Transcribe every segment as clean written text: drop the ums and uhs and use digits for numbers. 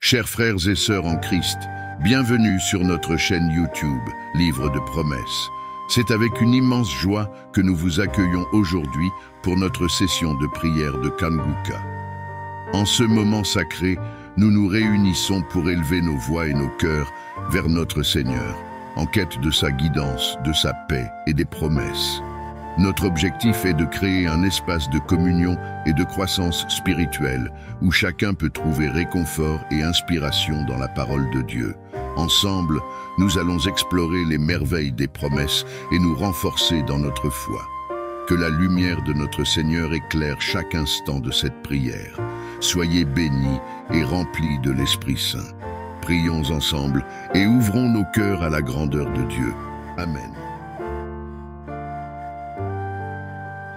Chers frères et sœurs en Christ, bienvenue sur notre chaîne YouTube, Livre de Promesses. C'est avec une immense joie que nous vous accueillons aujourd'hui pour notre session de prière de Kanguka. En ce moment sacré, nous nous réunissons pour élever nos voix et nos cœurs vers notre Seigneur, en quête de sa guidance, de sa paix et des promesses. Notre objectif est de créer un espace de communion et de croissance spirituelle où chacun peut trouver réconfort et inspiration dans la parole de Dieu. Ensemble, nous allons explorer les merveilles des promesses et nous renforcer dans notre foi. Que la lumière de notre Seigneur éclaire chaque instant de cette prière. Soyez bénis et remplis de l'Esprit Saint. Prions ensemble et ouvrons nos cœurs à la grandeur de Dieu. Amen.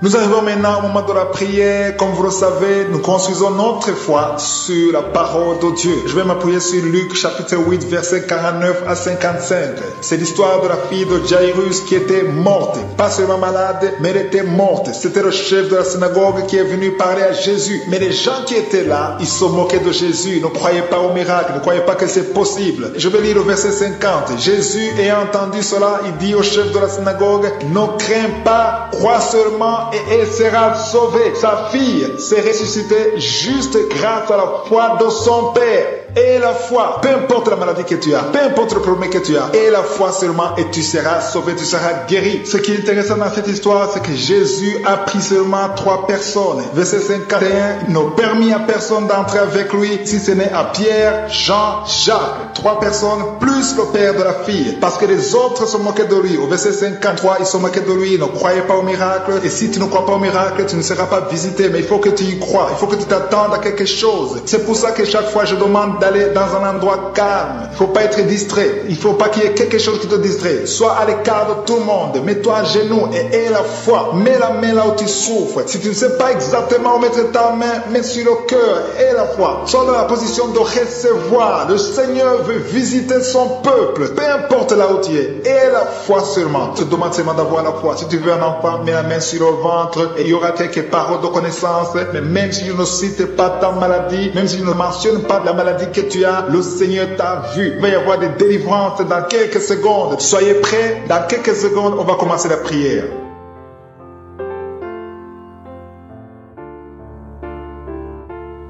Nous arrivons maintenant au moment de la prière. Comme vous le savez, nous construisons notre foi sur la parole de Dieu. Je vais m'appuyer sur Luc chapitre 8, versets 49 à 55. C'est l'histoire de la fille de Jairus qui était morte. Pas seulement malade, mais elle était morte. C'était le chef de la synagogue qui est venu parler à Jésus. Mais les gens qui étaient là, ils se moquaient de Jésus. Ils ne croyaient pas au miracle, ne croyaient pas que c'est possible. Je vais lire le verset 50. Jésus, ayant entendu cela, il dit au chef de la synagogue, « Ne crains pas, crois seulement et elle sera sauvée. » Sa fille s'est ressuscitée juste grâce à la foi de son père. Et la foi, peu importe la maladie que tu as, peu importe le problème que tu as, et la foi seulement et tu seras sauvé, tu seras guéri. Ce qui est intéressant dans cette histoire, c'est que Jésus a pris seulement 3 personnes. Verset 51, il n'a permis à personne d'entrer avec lui, si ce n'est à Pierre, Jean, Jacques. 3 personnes plus le père de la fille, parce que les autres se moquaient de lui. Au verset 53, ils se moquaient de lui, ils ne croyaient pas au miracle. Et si tu ne crois pas au miracle, tu ne seras pas visité, mais il faut que tu y crois, il faut que tu t'attendes à quelque chose. C'est pour ça que chaque fois je demande d'aller dans un endroit calme. Il ne faut pas être distrait. Il ne faut pas qu'il y ait quelque chose qui te distrait. Sois à l'écart de tout le monde. Mets-toi à genoux et aie la foi. Mets la main là où tu souffres. Si tu ne sais pas exactement où mettre ta main, mets sur le cœur et aie la foi. Sois dans la position de recevoir. Le Seigneur veut visiter son peuple. Peu importe là où tu es. Aie la foi seulement. Je te demande seulement d'avoir la foi. Si tu veux un enfant, mets la main sur le ventre et il y aura quelques paroles de connaissance. Mais même si je ne cite pas ta maladie, même si je ne mentionne pas la maladie que tu as, le Seigneur t'a vu. Il va y avoir des délivrances dans quelques secondes. Soyez prêts. Dans quelques secondes, on va commencer la prière.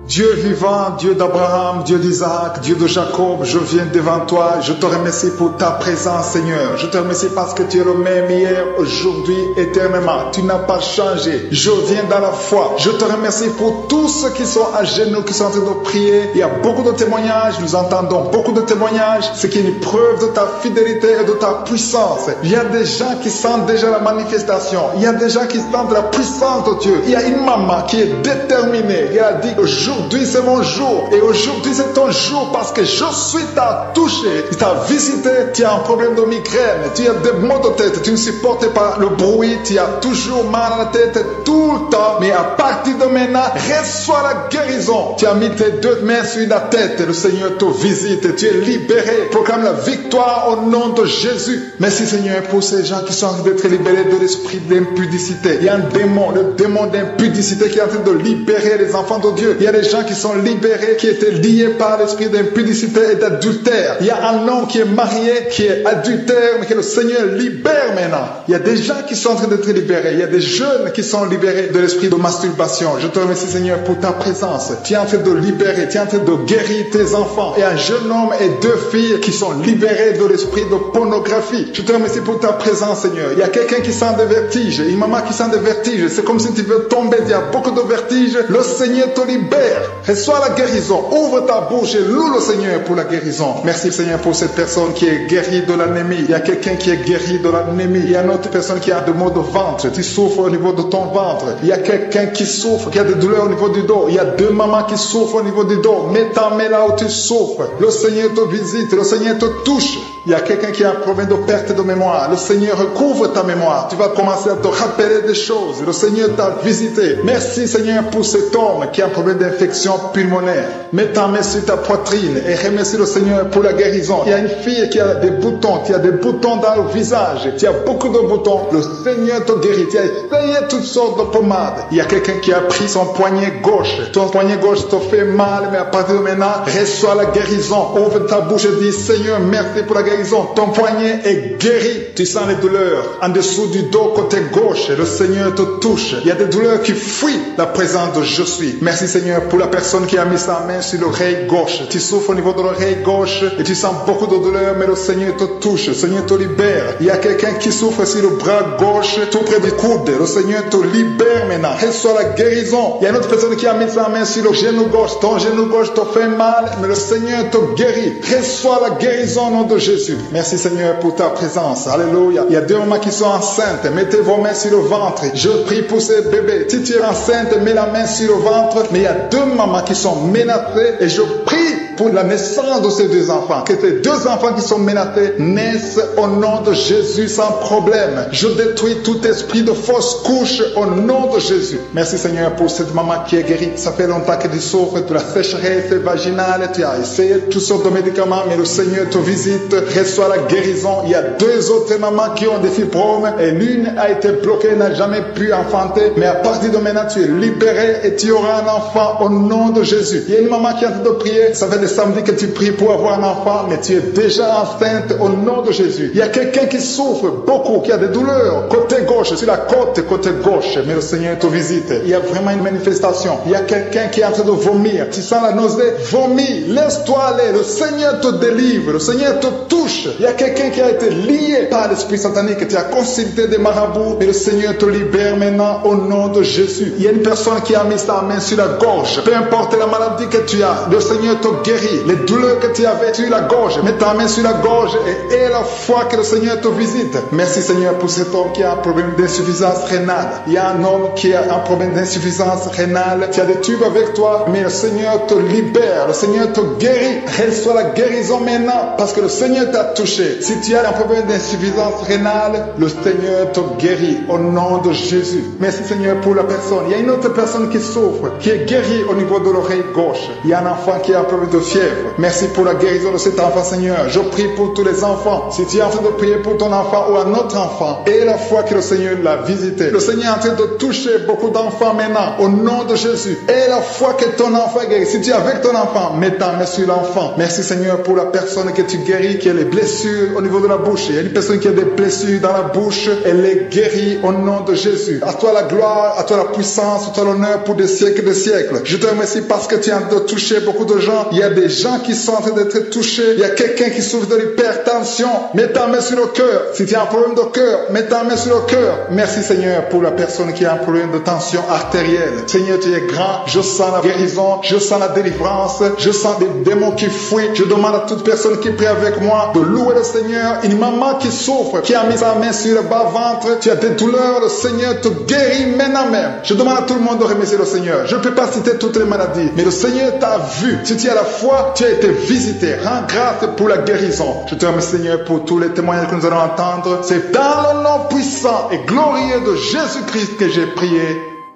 Dieu vivant, Dieu d'Abraham, Dieu d'Isaac, Dieu de Jacob, je viens devant toi, je te remercie pour ta présence, Seigneur. Je te remercie parce que tu es le même hier, aujourd'hui, éternellement. Tu n'as pas changé. Je viens dans la foi. Je te remercie pour tous ceux qui sont à genoux, qui sont en train de prier. Il y a beaucoup de témoignages, nous entendons beaucoup de témoignages, ce qui est une preuve de ta fidélité et de ta puissance. Il y a des gens qui sentent déjà la manifestation. Il y a des gens qui sentent la puissance de Dieu. Il y a une maman qui est déterminée. Elle a dit aujourd'hui c'est mon jour et aujourd'hui c'est ton jour parce que je suis t'a touché, il t'a visité, tu as un problème de migraine, tu as des maux de tête, tu ne supportes pas le bruit, tu as toujours mal à la tête tout le temps, mais à partir de maintenant, reçois la guérison. Tu as mis tes 2 mains sur la tête, le Seigneur te visite, tu es libéré, proclame la victoire au nom de Jésus. Merci Seigneur pour ces gens qui sont en train d'être libérés de l'esprit d'impudicité. Il y a un démon, le démon d'impudicité qui est en train de libérer les enfants de Dieu. Il y a des gens qui sont libérés, qui étaient liés par l'esprit d'impudicité et d'adultère. Il y a un homme qui est marié, qui est adultère, mais que le Seigneur libère maintenant. Il y a des gens qui sont en train d'être libérés. Il y a des jeunes qui sont libérés de l'esprit de masturbation. Je te remercie Seigneur pour ta présence. Tu es en train de libérer, tu es en train de guérir tes enfants. Il y a un jeune homme et 2 filles qui sont libérés de l'esprit de pornographie. Je te remercie pour ta présence Seigneur. Il y a quelqu'un qui sent des vertiges, une maman qui sent des vertiges. C'est comme si tu veux tomber, il y a beaucoup de vertiges. Le Seigneur te libère. Reçois la guérison. Ouvre ta bouche et loue le Seigneur pour la guérison. Merci Seigneur pour cette personne qui est guérie de l'anémie. Il y a quelqu'un qui est guéri de l'anémie. Il y a une autre personne qui a des maux de ventre. Tu souffres au niveau de ton ventre. Il y a quelqu'un qui souffre, qui a des douleurs au niveau du dos. Il y a 2 mamans qui souffrent au niveau du dos. Mets ta main là où tu souffres. Le Seigneur te visite. Le Seigneur te touche. Il y a quelqu'un qui a un problème de perte de mémoire. Le Seigneur recouvre ta mémoire. Tu vas commencer à te rappeler des choses. Le Seigneur t'a visité. Merci Seigneur pour cet homme qui a un problème d'infection pulmonaire. Mets ta main sur ta poitrine et remercie le Seigneur pour la guérison. Il y a une fille qui a des boutons, qui a des boutons dans le visage. Tu as beaucoup de boutons. Le Seigneur te guérit. Tu as essayé toutes sortes de pommades. Il y a quelqu'un qui a pris son poignet gauche. Ton poignet gauche te fait mal, mais à partir de maintenant, reçois la guérison. Ouvre ta bouche et dis, Seigneur, merci pour la guérison. Ton poignet est guéri. Tu sens les douleurs en dessous du dos côté gauche. Le Seigneur te touche. Il y a des douleurs qui fuient la présence de je suis. Merci Seigneur pour la personne qui a mis sa main sur l'oreille gauche. Tu souffres au niveau de l'oreille gauche et tu sens beaucoup de douleurs, mais le Seigneur te touche. Le Seigneur te libère. Il y a quelqu'un qui souffre sur le bras gauche, tout près du coude. Le Seigneur te libère maintenant. Reçois la guérison. Il y a une autre personne qui a mis sa main sur le genou gauche. Ton genou gauche te fait mal, mais le Seigneur te guérit. Reçois la guérison au nom de Jésus. Merci Seigneur pour ta présence. Alléluia. Il y a deux mamans qui sont enceintes. Mettez vos mains sur le ventre. Je prie pour ces bébés. Si tu es enceinte, mets la main sur le ventre. Mais il y a deux mamans qui sont menacées et je prie pour la naissance de ces deux enfants. Que ces deux enfants qui sont menacés naissent au nom de Jésus sans problème. Je détruis tout esprit de fausse couche au nom de Jésus. Merci Seigneur pour cette maman qui est guérie. Ça fait longtemps que tu souffres de la sécheresse vaginale. Tu as essayé toutes sortes de médicaments, mais le Seigneur te visite. Reçois la guérison. Il y a deux autres mamans qui ont des fibromes et l'une a été bloquée, n'a jamais pu enfanter. Mais à partir de maintenant, tu es libéré et tu auras un enfant au nom de Jésus. Il y a une maman qui est en train de prier. Ça fait des samedis que tu pries pour avoir un enfant, mais tu es déjà enceinte au nom de Jésus. Il y a quelqu'un qui souffre beaucoup, qui a des douleurs côté gauche, sur la côte côté gauche, mais le Seigneur te visite. Il y a vraiment une manifestation. Il y a quelqu'un qui est en train de vomir. Tu sens la nausée, vomis, laisse-toi aller. Le Seigneur te délivre, le Seigneur te touche. Il y a quelqu'un qui a été lié par l'esprit satanique. Tu as consulté des marabouts, mais le Seigneur te libère maintenant au nom de Jésus. Il y a une personne qui a mis sa main sur la gorge. Peu importe la maladie que tu as, le Seigneur te guérit. Les douleurs que tu avais sur la gorge, mets ta main sur la gorge et aie la foi que le Seigneur te visite. Merci Seigneur pour cet homme qui a un problème d'insuffisance rénale. Il y a un homme qui a un problème d'insuffisance rénale. Tu as des tubes avec toi, mais le Seigneur te libère. Le Seigneur te guérit. Reçois la guérison maintenant parce que le Seigneur t'a touché. Si tu as un problème d'insuffisance rénale, le Seigneur te guérit au nom de Jésus. Merci Seigneur pour la personne. Il y a une autre personne qui souffre, qui est guérie au niveau de l'oreille gauche. Il y a un enfant qui a un problème de fièvre. Merci pour la guérison de cet enfant, Seigneur. Je prie pour tous les enfants. Si tu es en train de prier pour ton enfant ou un autre enfant, et la foi que le Seigneur l'a visité. Le Seigneur est en train de toucher beaucoup d'enfants maintenant, au nom de Jésus. Et la foi que ton enfant est guéri. Si tu es avec ton enfant, mets ta main sur l'enfant. Merci, Seigneur, pour la personne que tu guéris, qui a les blessures au niveau de la bouche. Il y a une personne qui a des blessures dans la bouche. Elle est guérie au nom de Jésus. À toi la gloire, à toi la puissance, à toi l'honneur pour des siècles et des siècles. Je te remercie parce que tu es en train de toucher beaucoup de gens. Il y a des gens qui sont en train d'être touchés. Il y a quelqu'un qui souffre de l'hypertension. Mets ta main sur le cœur. Si tu as un problème de cœur, mets ta main sur le cœur. Merci Seigneur pour la personne qui a un problème de tension artérielle. Seigneur, tu es grand. Je sens la guérison. Je sens la délivrance. Je sens des démons qui fuient. Je demande à toute personne qui prie avec moi de louer le Seigneur. Une maman qui souffre, qui a mis sa main sur le bas-ventre. Tu as des douleurs. Le Seigneur te guérit maintenant même. Je demande à tout le monde de remercier le Seigneur. Je ne peux pas citer toutes les maladies, mais le Seigneur t'a vu. Si tu as la foi, tu as été visité. Rends grâce pour la guérison. Je te remercie Seigneur pour tous les témoignages que nous allons entendre. C'est dans le nom puissant et glorieux de Jésus-Christ que j'ai prié.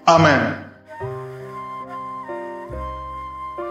Amen.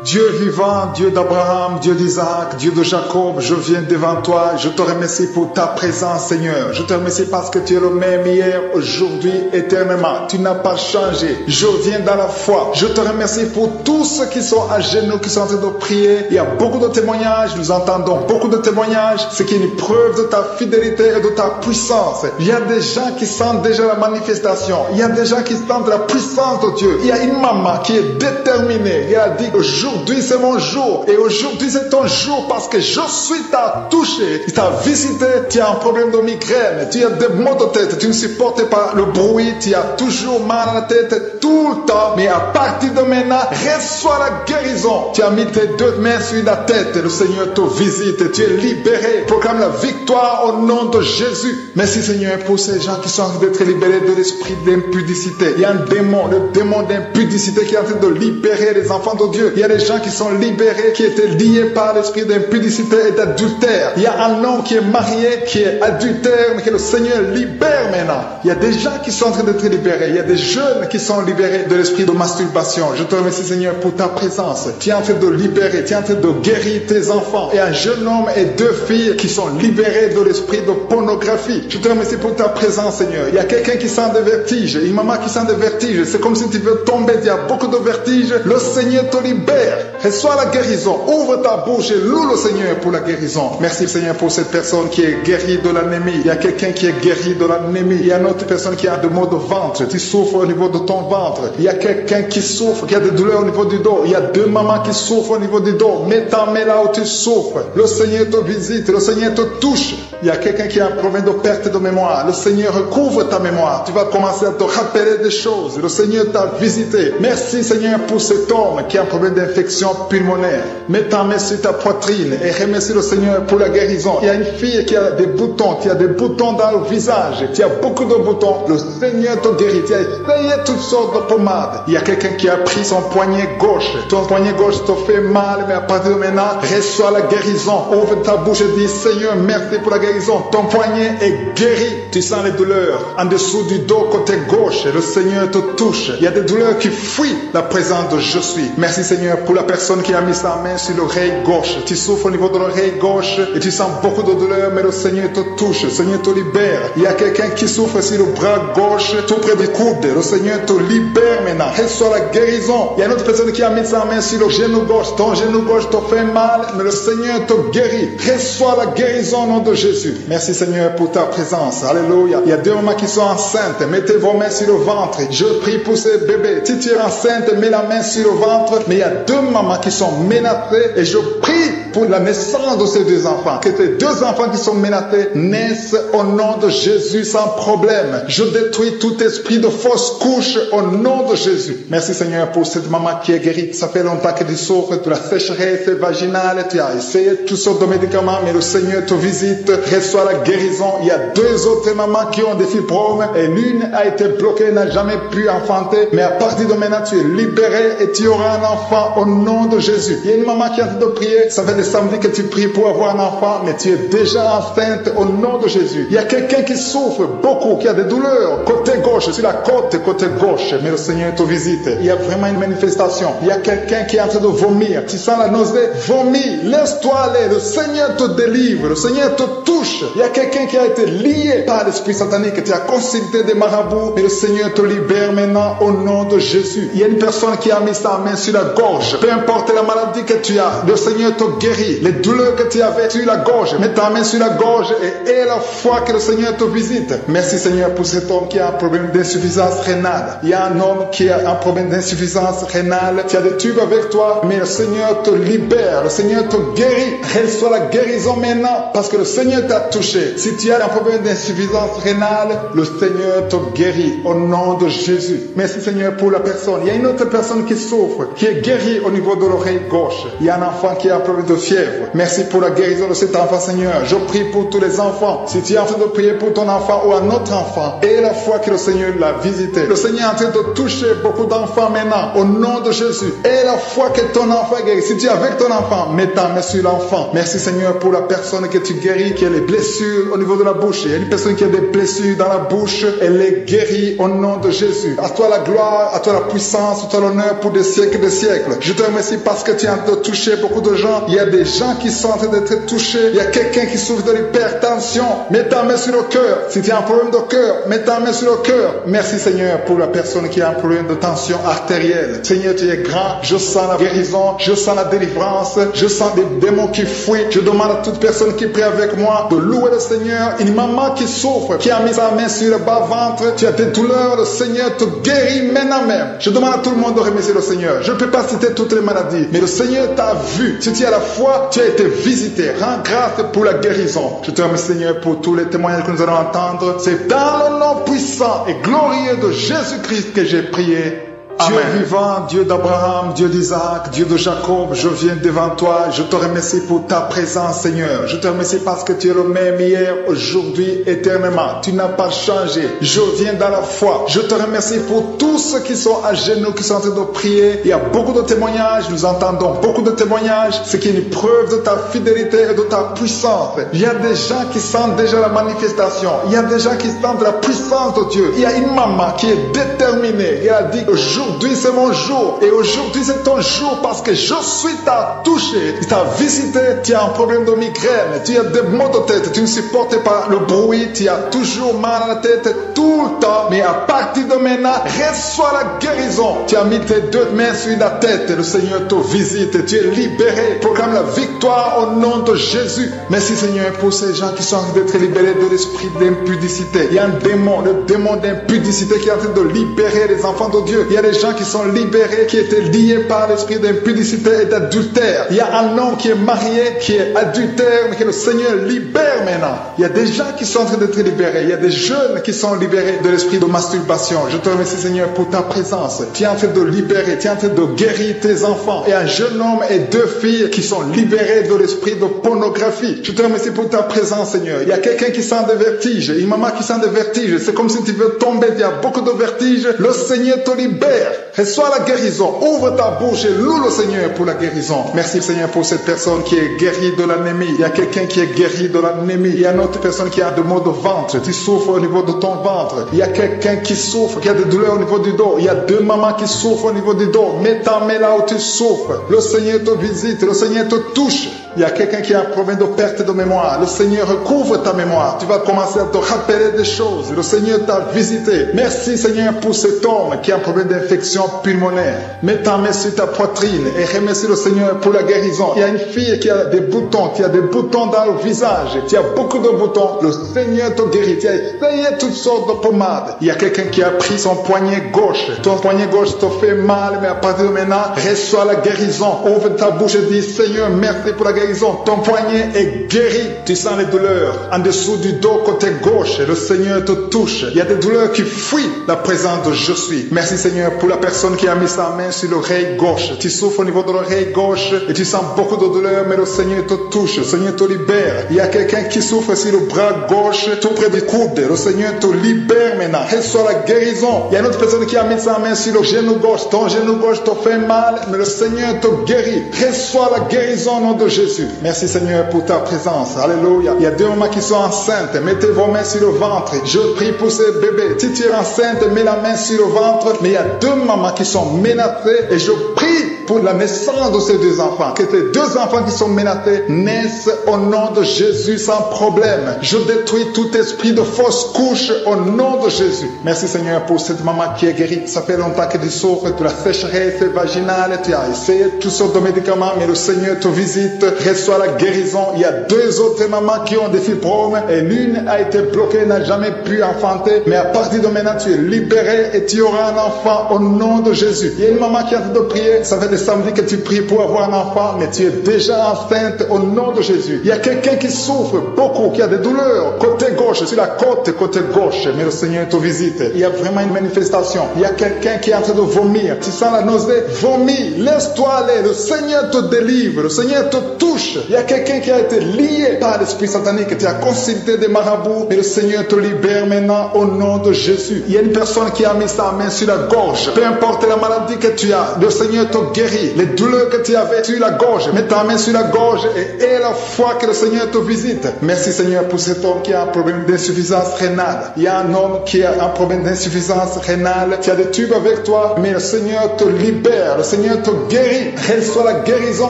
Dieu vivant, Dieu d'Abraham, Dieu d'Isaac, Dieu de Jacob, je viens devant toi, je te remercie pour ta présence Seigneur. Je te remercie parce que tu es le même hier, aujourd'hui, éternellement. Tu n'as pas changé. Je viens dans la foi. Je te remercie pour tous ceux qui sont à genoux, qui sont en train de prier. Il y a beaucoup de témoignages, nous entendons beaucoup de témoignages, ce qui est une preuve de ta fidélité et de ta puissance. Il y a des gens qui sentent déjà la manifestation. Il y a des gens qui sentent la puissance de Dieu. Il y a une maman qui est déterminée. Elle a dit aujourd'hui c'est mon jour et aujourd'hui c'est ton jour parce que je suis t'a touché, il t'a visité, tu as un problème de migraine, tu as des maux de tête, tu ne supportes pas le bruit, tu as toujours mal à la tête tout le temps, mais à partir de maintenant, reçois la guérison. Tu as mis tes deux mains sur la tête, le Seigneur te visite, tu es libéré, proclame la victoire au nom de Jésus. Merci Seigneur pour ces gens qui sont en train d'être libérés de l'esprit d'impudicité. Il y a un démon, le démon d'impudicité qui est en train de libérer les enfants de Dieu. Il y a des gens qui sont libérés, qui étaient liés par l'esprit d'impudicité et d'adultère. Il y a un homme qui est marié, qui est adultère, mais que le Seigneur libère maintenant. Il y a des gens qui sont en train d'être libérés. Il y a des jeunes qui sont libérés de l'esprit de masturbation. Je te remercie, Seigneur, pour ta présence. Tu es en train de libérer, tu es en train de guérir tes enfants. Et un jeune homme et 2 filles qui sont libérés de l'esprit de pornographie. Je te remercie pour ta présence, Seigneur. Il y a quelqu'un qui sent des vertiges, une maman qui sent des vertiges. C'est comme si tu veux tomber, il y a beaucoup de vertiges. Le Seigneur te libère. Reçois la guérison. Ouvre ta bouche et loue le Seigneur pour la guérison. Merci, Seigneur, pour cette personne qui est guérie de l'anémie. Il y a quelqu'un qui est guéri de l'anémie. Il y a une autre personne qui a des maux de ventre. Tu souffres au niveau de ton ventre. Il y a quelqu'un qui souffre, qui a des douleurs au niveau du dos. Il y a 2 mamans qui souffrent au niveau du dos. Mets ta main là où tu souffres. Le Seigneur te visite. Le Seigneur te touche. Il y a quelqu'un qui a un problème de perte de mémoire. Le Seigneur recouvre ta mémoire. Tu vas commencer à te rappeler des choses. Le Seigneur t'a visité. Merci, Seigneur, pour cet homme qui a un problème d'infection pulmonaire. Mets ta main sur ta poitrine et remercie le Seigneur pour la guérison. Il y a une fille qui a des boutons, qui a des boutons dans le visage. Tu as beaucoup de boutons. Le Seigneur te guérit. Tu as essayé toutes sortes de pommades. Il y a quelqu'un qui a pris son poignet gauche. Ton poignet gauche te fait mal, mais à partir de maintenant, reçois la guérison. Ouvre ta bouche et dis, Seigneur, merci pour la guérison. Ton poignet est guéri. Tu sens les douleurs en dessous du dos côté gauche. Le Seigneur te touche. Il y a des douleurs qui fuient la présence de je suis. Merci, Seigneur, pour la personne qui a mis sa main sur l'oreille gauche. Tu souffres au niveau de l'oreille gauche et tu sens beaucoup de douleurs, mais le Seigneur te touche. Le Seigneur te libère. Il y a quelqu'un qui souffre sur le bras gauche, tout près du coude. Le Seigneur te libère maintenant. Reçois la guérison. Il y a une autre personne qui a mis sa main sur le genou gauche. Ton genou gauche te fait mal, mais le Seigneur te guérit. Reçois la guérison au nom de Jésus. Merci, Seigneur, pour ta présence. Alléluia. Il y a 2 mamans qui sont enceintes. Mettez vos mains sur le ventre. Je prie pour ces bébés. Si tu es enceinte, mets la main sur le ventre. Mais il y a 2 mamans qui sont menacées et je prie pour la naissance de ces 2 enfants. Que ces 2 enfants qui sont menacés naissent au nom de Jésus sans problème. Je détruis tout esprit de fausse couche au nom de Jésus. Merci, Seigneur, pour cette maman qui est guérie. Ça fait longtemps que tu souffres de la sécheresse vaginale. Tu as essayé toutes sortes de médicaments, mais le Seigneur te visite. Reçois la guérison. Il y a 2 autres mamans qui ont des fibromes et l'une a été bloquée, n'a jamais pu enfanter. Mais à partir de maintenant, tu es libéré et tu auras un enfant au nom de Jésus. Il y a une maman qui est en train de prier. Ça fait des samedis que tu pries pour avoir un enfant, mais tu es déjà enceinte au nom de Jésus. Il y a quelqu'un qui souffre beaucoup, qui a des douleurs côté gauche, sur la côte côté gauche, mais le Seigneur te visite. Il y a vraiment une manifestation. Il y a quelqu'un qui est en train de vomir. Tu sens la nausée, vomis, laisse-toi aller. Le Seigneur te délivre. Le Seigneur te touche. Il y a quelqu'un qui a été lié par l'esprit satanique. Tu as consulté des marabouts, mais le Seigneur te libère maintenant au nom de Jésus. Il y a une personne qui a mis sa main sur la gorge. Peu importe la maladie que tu as, le Seigneur te guérit. Les douleurs que tu avais sur la gorge, mets ta main sur la gorge et la foi que le Seigneur te visite. Merci, Seigneur, pour cet homme qui a un problème d'insuffisance rénale. Il y a un homme qui a un problème d'insuffisance rénale. Tu as des tubes avec toi, mais le Seigneur te libère. Le Seigneur te guérit. Reçois la guérison maintenant parce que le Seigneur t'a touché. Si tu as un problème d'insuffisance rénale, le Seigneur te guérit au nom de Jésus. Merci, Seigneur, pour la personne. Il y a une autre personne qui souffre, qui est guérie au niveau de l'oreille gauche. Il y a un enfant qui a un problème de fièvre. Merci pour la guérison de cet enfant, Seigneur. Je prie pour tous les enfants. Si tu es en train de prier pour ton enfant ou un autre enfant, et la foi que le Seigneur l'a visité. Le Seigneur est en train de toucher beaucoup d'enfants maintenant, au nom de Jésus. Et la foi que ton enfant est guéri. Si tu es avec ton enfant, mets ta main sur l'enfant. Merci, Seigneur, pour la personne que tu guéris, qui a les blessures au niveau de la bouche. Il y a une personne qui a des blessures dans la bouche. Elle est guérie au nom de Jésus. À toi la gloire, à toi la puissance, à toi l'honneur pour des siècles et des siècles. Je te remercie parce que tu es en train de toucher beaucoup de gens. Il y a des gens qui sont en train d'être touchés. Il y a quelqu'un qui souffre de l'hypertension. Mets ta main sur le cœur. Si tu as un problème de cœur, mets ta main sur le cœur. Merci, Seigneur, pour la personne qui a un problème de tension artérielle. Seigneur, tu es grand. Je sens la guérison. Je sens la délivrance. Je sens des démons qui fuient. Je demande à toute personne qui prie avec moi de louer le Seigneur. Une maman qui souffre, qui a mis sa main sur le bas-ventre. Tu as des douleurs. Le Seigneur te guérit maintenant même. Je demande à tout le monde de remercier le Seigneur. Je ne peux pas citer toutes les maladies, mais le Seigneur t'a vu. Si tu as la foi, tu as été visité. Rends grâce pour la guérison. Je te remercie, Seigneur, pour tous les témoignages que nous allons entendre. C'est dans le nom puissant et glorieux de Jésus-Christ que j'ai prié. Dieu vivant, Dieu d'Abraham, Dieu d'Isaac, Dieu de Jacob, je viens devant toi, je te remercie pour ta présence, Seigneur. Je te remercie parce que tu es le même hier, aujourd'hui, éternellement. Tu n'as pas changé. Je viens dans la foi. Je te remercie pour tous ceux qui sont à genoux, qui sont en train de prier. Il y a beaucoup de témoignages, nous entendons beaucoup de témoignages, ce qui est une preuve de ta fidélité et de ta puissance. Il y a des gens qui sentent déjà la manifestation. Il y a des gens qui sentent la puissance de Dieu. Il y a une maman qui est déterminée. Elle a dit, aujourd'hui c'est mon jour et aujourd'hui c'est ton jour parce que je suis t'as touché, t'as visité, tu as un problème de migraine, tu as des maux de tête, tu ne supportes pas le bruit, tu as toujours mal à la tête tout le temps, mais à partir de maintenant, reçois la guérison. Tu as mis tes deux mains sur la tête, le Seigneur te visite, tu es libéré, proclame la victoire au nom de Jésus. Merci Seigneur pour ces gens qui sont en train d'être libérés de l'esprit d'impudicité. Il y a un démon, le démon d'impudicité qui est en train de libérer les enfants de Dieu. Il y a des gens qui sont libérés, qui étaient liés par l'esprit d'impudicité et d'adultère. Il y a un homme qui est marié, qui est adultère, mais que le Seigneur libère maintenant. Il y a des gens qui sont en train d'être libérés. Il y a des jeunes qui sont libérés de l'esprit de masturbation. Je te remercie Seigneur pour ta présence. Tu es en train de libérer, tu es en train de guérir tes enfants. Et un jeune homme et deux filles qui sont libérés de l'esprit de pornographie. Je te remercie pour ta présence Seigneur. Il y a quelqu'un qui sent des vertiges, une maman qui sent des vertiges. C'est comme si tu veux tomber, il y a beaucoup de vertiges. Le Seigneur te libère. Reçois la guérison. Ouvre ta bouche et loue le Seigneur pour la guérison. Merci Seigneur pour cette personne qui est guérie de l'anémie. Il y a quelqu'un qui est guéri de l'anémie. Il y a une autre personne qui a des maux de ventre. Tu souffres au niveau de ton ventre. Il y a quelqu'un qui souffre, qui a des douleurs au niveau du dos. Il y a deux mamans qui souffrent au niveau du dos. Mets ta main là où tu souffres. Le Seigneur te visite. Le Seigneur te touche. Il y a quelqu'un qui a un problème de perte de mémoire. Le Seigneur recouvre ta mémoire. Tu vas commencer à te rappeler des choses. Le Seigneur t'a visité. Merci Seigneur pour cet homme qui a un problème d'infection pulmonaire. Mets ta main sur ta poitrine et remercie le Seigneur pour la guérison. Il y a une fille qui a des boutons, qui a des boutons dans le visage. Tu as beaucoup de boutons. Le Seigneur te guérit. Tu as essayé toutes sortes de pommades. Il y a quelqu'un qui a pris son poignet gauche. Ton poignet gauche te fait mal, mais à partir de maintenant, reçois la guérison. Ouvre ta bouche et dis Seigneur, merci pour la guérison. Ton poignet est guéri. Tu sens les douleurs en dessous du dos côté gauche. Le Seigneur te touche. Il y a des douleurs qui fuient la présence de je suis. Merci Seigneur pour la personne qui a mis sa main sur l'oreille gauche. Tu souffres au niveau de l'oreille gauche et tu sens beaucoup de douleurs, mais le Seigneur te touche. Le Seigneur te libère. Il y a quelqu'un qui souffre sur le bras gauche, tout près du coude. Le Seigneur te libère maintenant. Reçois la guérison. Il y a une autre personne qui a mis sa main sur le genou gauche. Ton genou gauche te fait mal, mais le Seigneur te guérit. Reçois la guérison au nom de Jésus. Merci Seigneur pour ta présence. Alléluia. Il y a deux mamans qui sont enceintes. Mettez vos mains sur le ventre. Je prie pour ces bébés. Si tu es enceinte, mets la main sur le ventre. Mais il y a deux mamans qui sont menacées et je prie pour la naissance de ces deux enfants. Que ces deux enfants qui sont menacés naissent au nom de Jésus sans problème. Je détruis tout esprit de fausse couche au nom de Jésus. Merci Seigneur pour cette maman qui est guérie. Ça fait longtemps que tu souffres de la sécheresse vaginale. Tu as essayé toutes sortes de médicaments, mais le Seigneur te visite. Reçois la guérison. Il y a deux autres mamans qui ont des fibromes et l'une a été bloquée, n'a jamais pu enfanter. Mais à partir de maintenant, tu es libéré et tu auras un enfant au nom de Jésus. Il y a une maman qui a de prier. Ça fait des samedis que tu pries pour avoir un enfant, mais tu es déjà enceinte au nom de Jésus. Il y a quelqu'un qui souffre beaucoup, qui a des douleurs côté gauche, sur la côte côté gauche, mais le Seigneur te visite. Il y a vraiment une manifestation. Il y a quelqu'un qui est en train de vomir. Tu sens la nausée? Vomis. Laisse-toi aller. Le Seigneur te délivre. Le Seigneur te touche. Il y a quelqu'un qui a été lié par l'esprit satanique. Tu as consulté des marabouts, mais le Seigneur te libère maintenant au nom de Jésus. Il y a une personne qui a mis sa main sur la gorge. Peu importe la maladie que tu as, le Seigneur te guérit. Les douleurs que tu avais sur la gorge, mets ta main sur la gorge et aie la foi que le Seigneur te visite. Merci Seigneur pour cet homme qui a un problème d'insuffisance rénale. Il y a un homme qui a un problème d'insuffisance rénale. Tu as des tubes avec toi, mais le Seigneur te libère. Le Seigneur te guérit. Reçois la guérison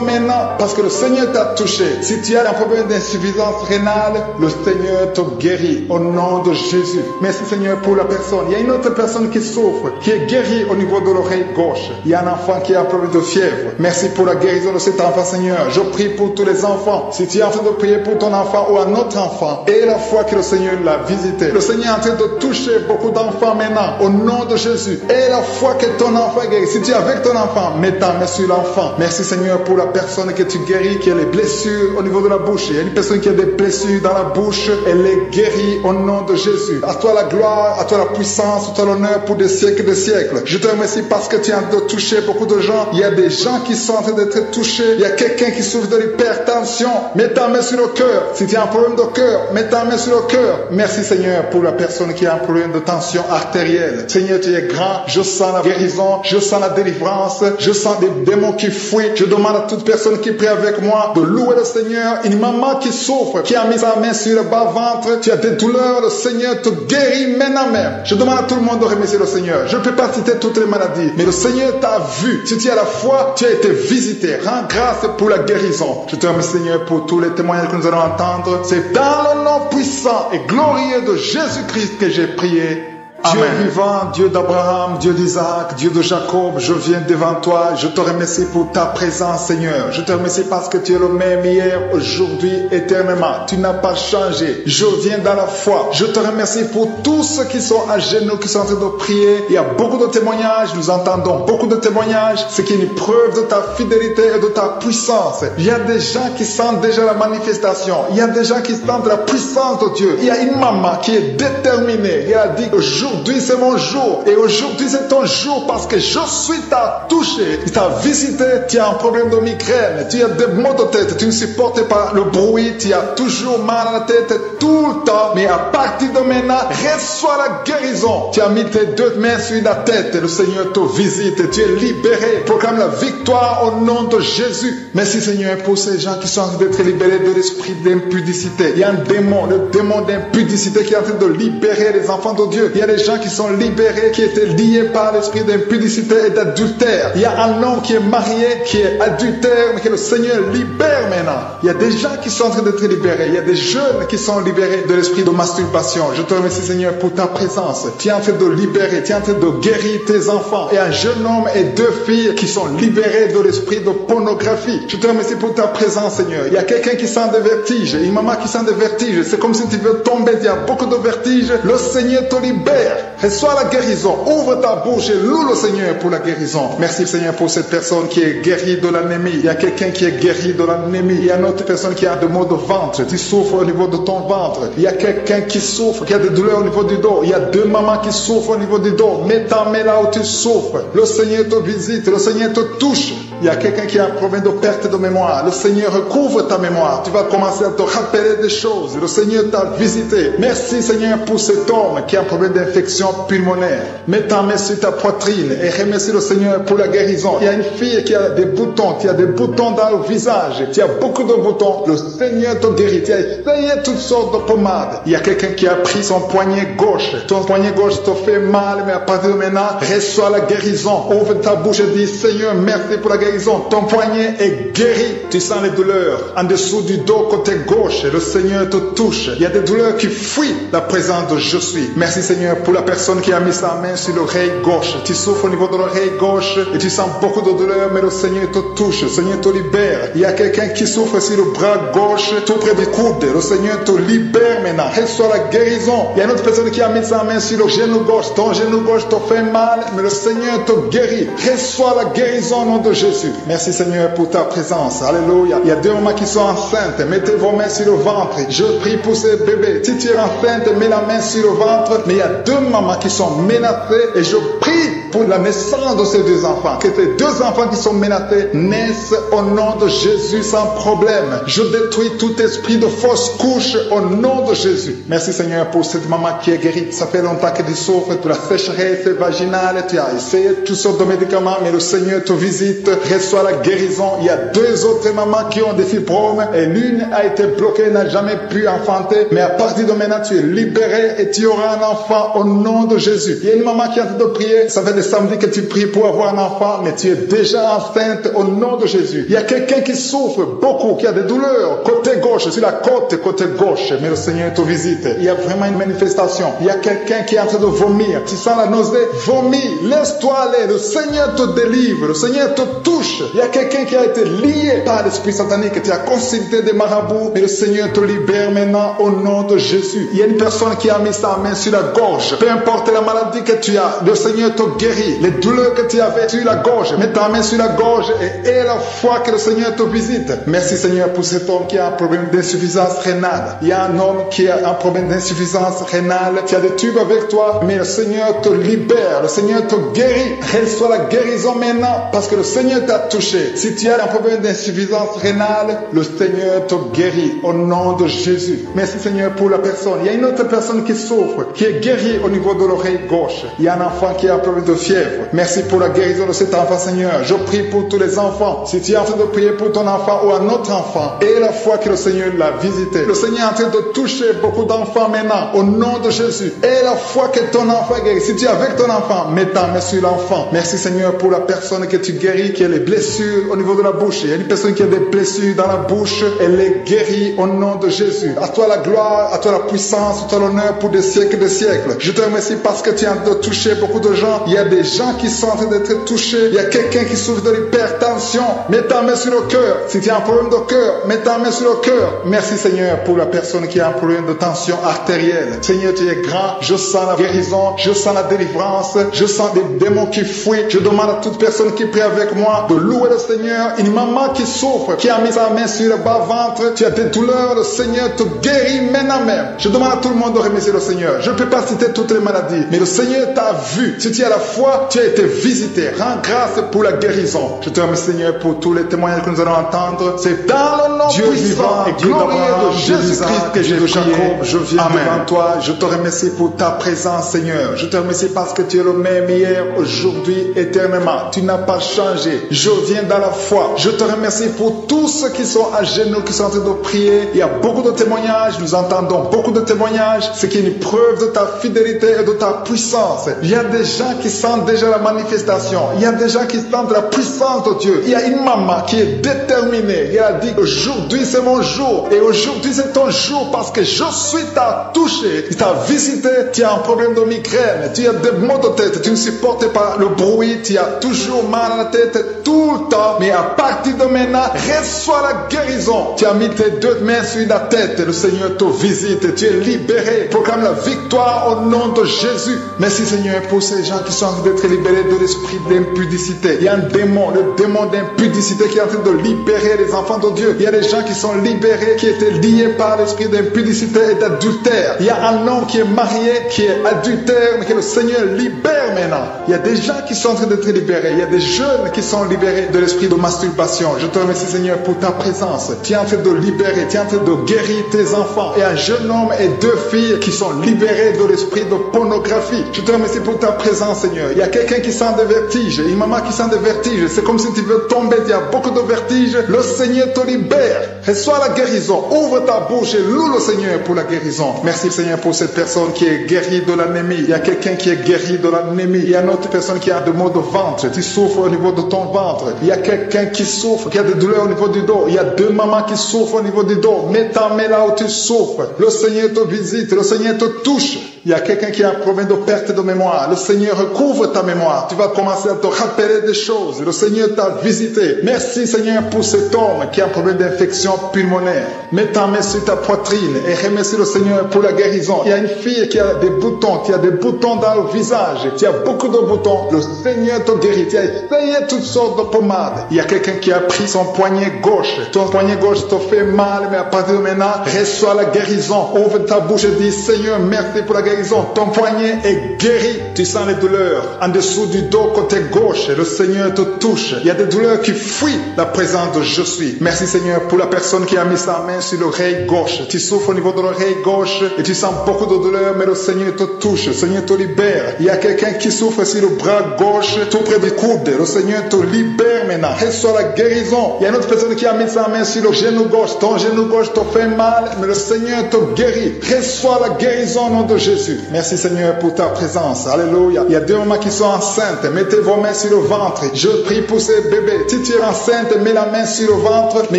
maintenant parce que le Seigneur t'a touché. Si tu as un problème d'insuffisance rénale, le Seigneur te guérit au nom de Jésus. Merci Seigneur pour la personne. Il y a une autre personne qui souffre, qui est guérie au niveau de l'oreille gauche. Il y a un enfant qui a un problème de fièvre. Merci pour la guérison de cet enfant, Seigneur. Je prie pour tous les enfants. Si tu es en train de prier pour ton enfant ou un autre enfant, et la foi que le Seigneur l'a visité. Le Seigneur est en train de toucher beaucoup d'enfants maintenant, au nom de Jésus. Et la foi que ton enfant est guéri. Si tu es avec ton enfant, mets ta main sur l'enfant. Merci, Seigneur, pour la personne que tu guéris, qui a les blessures au niveau de la bouche. Il y a une personne qui a des blessures dans la bouche. Elle est guérie au nom de Jésus. À toi la gloire, à toi la puissance, à toi l'honneur pour des siècles et des siècles. Je te remercie parce que tu es en train de toucher beaucoup de gens. Il y a des gens qui sont en train d'être touchés. Il y a quelqu'un qui souffre de l'hypertension. Mets ta main sur le cœur. Si tu as un problème de cœur, mets ta main sur le cœur. Merci, Seigneur, pour la personne qui a un problème de tension artérielle. Seigneur, tu es grand. Je sens la guérison. Je sens la délivrance. Je sens des démons qui fuient. Je demande à toute personne qui prie avec moi de louer le Seigneur. Une maman qui souffre, qui a mis sa main sur le bas-ventre. Tu as des douleurs. Le Seigneur te guérit maintenant même. Je demande à tout le monde de remercier le Seigneur. Je ne peux pas citer toutes les maladies, mais le Seigneur t'a vu. Si tu as la foi, tu as été visité. Rends grâce pour la guérison. Je te remercie, Seigneur, pour tous les témoignages que nous allons entendre. C'est dans le nom puissant et glorieux de Jésus-Christ que j'ai prié. Dieu vivant, Dieu d'Abraham, Dieu d'Isaac, Dieu de Jacob, je viens devant toi, je te remercie pour ta présence, Seigneur. Je te remercie parce que tu es le même hier, aujourd'hui, éternellement. Tu n'as pas changé. Je viens dans la foi. Je te remercie pour tous ceux qui sont à genoux, qui sont en train de prier. Il y a beaucoup de témoignages, nous entendons beaucoup de témoignages, ce qui est une preuve de ta fidélité et de ta puissance. Il y a des gens qui sentent déjà la manifestation. Il y a des gens qui sentent la puissance de Dieu. Il y a une maman qui est déterminée. Elle a dit aujourd'hui c'est mon jour et aujourd'hui c'est ton jour parce que je suis t'a touché, il t'a visité, tu as un problème de migraine, tu as des maux de tête, tu ne supportes pas le bruit, tu as toujours mal à la tête tout le temps, mais à partir de maintenant, reçois la guérison. Tu as mis tes deux mains sur la tête, le Seigneur te visite, tu es libéré, proclame la victoire au nom de Jésus. Merci, Seigneur, pour ces gens qui sont en train d'être libérés de l'esprit d'impudicité. Il y a un démon, le démon d'impudicité qui est en train de libérer les enfants de Dieu. Il y a des gens qui sont libérés, qui étaient liés par l'esprit d'impudicité et d'adultère. Il y a un homme qui est marié, qui est adultère, mais que le Seigneur libère maintenant. Il y a des gens qui sont en train d'être libérés. Il y a des jeunes qui sont libérés de l'esprit de masturbation. Je te remercie, Seigneur, pour ta présence. Tu es en train de libérer, tu es en train de guérir tes enfants. Il y a un jeune homme et deux filles qui sont libérés de l'esprit de pornographie. Je te remercie pour ta présence, Seigneur. Il y a quelqu'un qui sent des vertiges, une maman qui sent des vertiges. C'est comme si tu veux tomber, il y a beaucoup de vertiges. Le Seigneur te libère. Reçois la guérison. Ouvre ta bouche et loue le Seigneur pour la guérison. Merci, Seigneur, pour cette personne qui est guérie de l'anémie. Il y a quelqu'un qui est guéri de l'anémie. Il y a une autre personne qui a des maux de ventre. Tu souffres au niveau de ton ventre. Il y a quelqu'un qui souffre, qui a des douleurs au niveau du dos. Il y a deux mamans qui souffrent au niveau du dos. Mets ta main là où tu souffres. Le Seigneur te visite. Le Seigneur te touche. Il y a quelqu'un qui a un problème de perte de mémoire. Le Seigneur recouvre ta mémoire. Tu vas commencer à te rappeler des choses. Le Seigneur t'a visité. Merci, Seigneur, pour cet homme qui a un problème d'infection pulmonaire. Mets ta main sur ta poitrine et remercie le Seigneur pour la guérison. Il y a une fille qui a des boutons. Tu as des boutons dans le visage. Tu as beaucoup de boutons. Le Seigneur te guérit. Tu as essayé toutes sortes de pommades. Il y a quelqu'un qui a pris son poignet gauche. Ton poignet gauche te fait mal, mais à partir de maintenant, reçois la guérison. Ouvre ta bouche et dis, Seigneur, merci pour la guérison. Ton poignet est guéri. Tu sens les douleurs en dessous du dos côté gauche. Le Seigneur te touche. Il y a des douleurs qui fuient la présence de je suis. Merci, Seigneur, pour la personne qui a mis sa main sur l'oreille gauche. Tu souffres au niveau de l'oreille gauche et tu sens beaucoup de douleurs, mais le Seigneur te touche. Le Seigneur te libère. Il y a quelqu'un qui souffre sur le bras gauche, tout près du coude. Le Seigneur te libère maintenant. Reçois la guérison. Il y a une autre personne qui a mis sa main sur le genou gauche. Ton genou gauche te fait mal, mais le Seigneur te guérit. Reçois la guérison au nom de Jésus. Merci, Seigneur, pour ta présence. Alléluia. Il y a deux mamans qui sont enceintes. Mettez vos mains sur le ventre. Je prie pour ces bébés. Si tu es enceinte, mets la main sur le ventre. Mais il y a deux mamans qui sont menacées et je prie pour la naissance de ces deux enfants. Que ces deux enfants qui sont menacés naissent au nom de Jésus sans problème. Je détruis tout esprit de fausse couche au nom de Jésus. Merci, Seigneur, pour cette maman qui est guérie. Ça fait longtemps que tu souffres de la sécheresse vaginale. Tu as essayé toutes sortes de médicaments, mais le Seigneur te visite. Reçois la guérison. Il y a deux autres mamans qui ont des fibromes et l'une a été bloquée, n'a jamais pu enfanter. Mais à partir de maintenant, tu es libéré et tu auras un enfant au au nom de Jésus. Il y a une maman qui est en train de prier. Ça fait des samedis que tu pries pour avoir un enfant, mais tu es déjà enceinte au nom de Jésus. Il y a quelqu'un qui souffre beaucoup, qui a des douleurs côté gauche, sur la côte côté gauche, mais le Seigneur te visite. Il y a vraiment une manifestation. Il y a quelqu'un qui est en train de vomir. Tu sens la nausée, vomis, laisse-toi aller. Le Seigneur te délivre, le Seigneur te touche. Il y a quelqu'un qui a été lié par l'esprit satanique, tu as consulté des marabouts, mais le Seigneur te libère maintenant au nom de Jésus. Il y a une personne qui a mis sa main sur la gorge. Peu importe la maladie que tu as, le Seigneur te guérit. Les douleurs que tu avais sur la gorge, mets ta main sur la gorge et aie la foi que le Seigneur te visite. Merci Seigneur pour cet homme qui a un problème d'insuffisance rénale. Il y a un homme qui a un problème d'insuffisance rénale. Tu as des tubes avec toi, mais le Seigneur te libère. Le Seigneur te guérit. Reçois la guérison maintenant parce que le Seigneur t'a touché. Si tu as un problème d'insuffisance rénale, le Seigneur te guérit au nom de Jésus. Merci Seigneur pour la personne. Il y a une autre personne qui souffre, qui est guérie au niveau de l'oreille gauche. Il y a un enfant qui a un problème de fièvre. Merci pour la guérison de cet enfant Seigneur. Je prie pour tous les enfants. Si tu es en train de prier pour ton enfant ou un autre enfant, et la foi que le Seigneur l'a visité. Le Seigneur est en train de toucher beaucoup d'enfants maintenant au nom de Jésus. Et la foi que ton enfant est guéri. Si tu es avec ton enfant, mets ta main sur l'enfant. Merci Seigneur pour la personne que tu guéris, qui a les blessures au niveau de la bouche. Il y a une personne qui a des blessures dans la bouche. Elle est guérie au nom de Jésus. À toi la gloire, à toi la puissance, à toi l'honneur pour des siècles et des siècles. Je te remercie parce que tu es en train de toucher beaucoup de gens. Il y a des gens qui sont en train d'être touchés. Il y a quelqu'un qui souffre de l'hypertension. Mets ta main sur le cœur. Si tu as un problème de cœur, mets ta main sur le cœur. Merci Seigneur pour la personne qui a un problème de tension artérielle. Seigneur, tu es grand. Je sens la guérison. Je sens la délivrance. Je sens des démons qui fuient. Je demande à toute personne qui prie avec moi de louer le Seigneur. Une maman qui souffre, qui a mis sa main sur le bas-ventre. Tu as des douleurs. Le Seigneur te guérit maintenant même. Je demande à tout le monde de remercier le Seigneur. Je ne peux pas citer toutes les maladies, mais le Seigneur t'a vu. Si tu as la foi, tu as été visité. Rends grâce pour la guérison. Je te remercie Seigneur pour tous les témoignages que nous allons entendre. C'est dans le nom Dieu puissant et glorieux de Jésus-Christ que j'ai prié. Je viens devant toi. Je te remercie pour ta présence Seigneur. Je te remercie parce que tu es le même hier, aujourd'hui, éternellement. Tu n'as pas changé. Je viens dans la foi. Je te remercie pour tous ceux qui sont à genoux, qui sont en train de prier. Il y a beaucoup de témoignages. Nous entendons beaucoup de témoignages. Ce qui est une preuve de ta fidélité et de ta puissance. Il y a des gens qui sentent déjà la manifestation. Il y a des gens qui sentent la puissance de Dieu. Il y a une maman qui est déterminée. Elle a dit aujourd'hui c'est mon jour. Et aujourd'hui c'est ton jour parce que je suis t'a touché. Il t'a visité. Tu as un problème de migraine. Tu as des maux de tête. Tu ne supportes pas le bruit. Tu as toujours mal à la tête tout le temps. Mais à partir de maintenant, reçois la guérison. Tu as mis tes deux mains sur la tête. Le Seigneur te visite. Tu es libéré. Proclame la victoire au nom de Jésus. Merci Seigneur pour ces gens qui sont en train d'être libérés de l'esprit d'impudicité. Il y a un démon, le démon d'impudicité qui est en train de libérer les enfants de Dieu. Il y a des gens qui sont libérés, qui étaient liés par l'esprit d'impudicité et d'adultère. Il y a un homme qui est marié, qui est adultère, mais que le Seigneur libère maintenant. Il y a des gens qui sont en train d'être libérés. Il y a des jeunes qui sont libérés de l'esprit de masturbation. Je te remercie Seigneur pour ta présence. Tu es en train de libérer, tu es en train de guérir tes enfants. Et un jeune homme et deux filles qui sont libérés de l'esprit de pornographie. Je te remercie pour ta présence Seigneur. Il y a quelqu'un qui sent des vertiges, une maman qui sent des vertiges. C'est comme si tu veux tomber, il y a beaucoup de vertiges. Le Seigneur te libère. Reçois la guérison. Ouvre ta bouche et loue le Seigneur pour la guérison. Merci Seigneur pour cette personne qui est guérie de l'anémie. Il y a quelqu'un qui est guéri de l'anémie. Il y a une autre personne qui a des maux de ventre. Tu souffres au niveau de ton ventre. Il y a quelqu'un qui souffre, qui a des douleurs au niveau du dos. Il y a deux mamans qui souffrent au niveau du dos. Mets ta main là où tu souffres. Le Seigneur te visite. Le Seigneur te touche. Il y a quelqu'un qui a un problème de perte de mémoire. Le Seigneur recouvre ta mémoire. Tu vas commencer à te rappeler des choses. Le Seigneur t'a visité. Merci Seigneur pour cet homme qui a un problème d'infection pulmonaire. Mets ta main sur ta poitrine et remercie le Seigneur pour la guérison. Il y a une fille qui a des boutons, qui a des boutons dans le visage. Tu as beaucoup de boutons. Le Seigneur te guérit. Tu as essayé toutes sortes de pommades. Il y a quelqu'un qui a pris son poignet gauche. Ton poignet gauche te fait mal, mais à partir de maintenant, reçois la guérison. Ouvre ta bouche et dis Seigneur, merci pour la guérison. Ton poignet est guéri. Tu sens les douleurs en dessous du dos côté gauche. Le Seigneur te touche. Il y a des douleurs qui fuient la présence de je suis. Merci Seigneur pour la personne qui a mis sa main sur l'oreille gauche. Tu souffres au niveau de l'oreille gauche et tu sens beaucoup de douleurs, mais le Seigneur te touche. Le Seigneur te libère. Il y a quelqu'un qui souffre sur le bras gauche, tout près du coude. Le Seigneur te libère maintenant. Reçois la guérison. Il y a une autre personne qui a mis sa main sur le genou gauche. Ton genou gauche te fait mal, mais le Seigneur te guérit. Reçois la guérison au nom de Jésus. Jésus. Merci Seigneur pour ta présence. Alléluia. Il y a deux mamans qui sont enceintes. Mettez vos mains sur le ventre. Je prie pour ces bébés. Si tu es enceinte, mets la main sur le ventre. Mais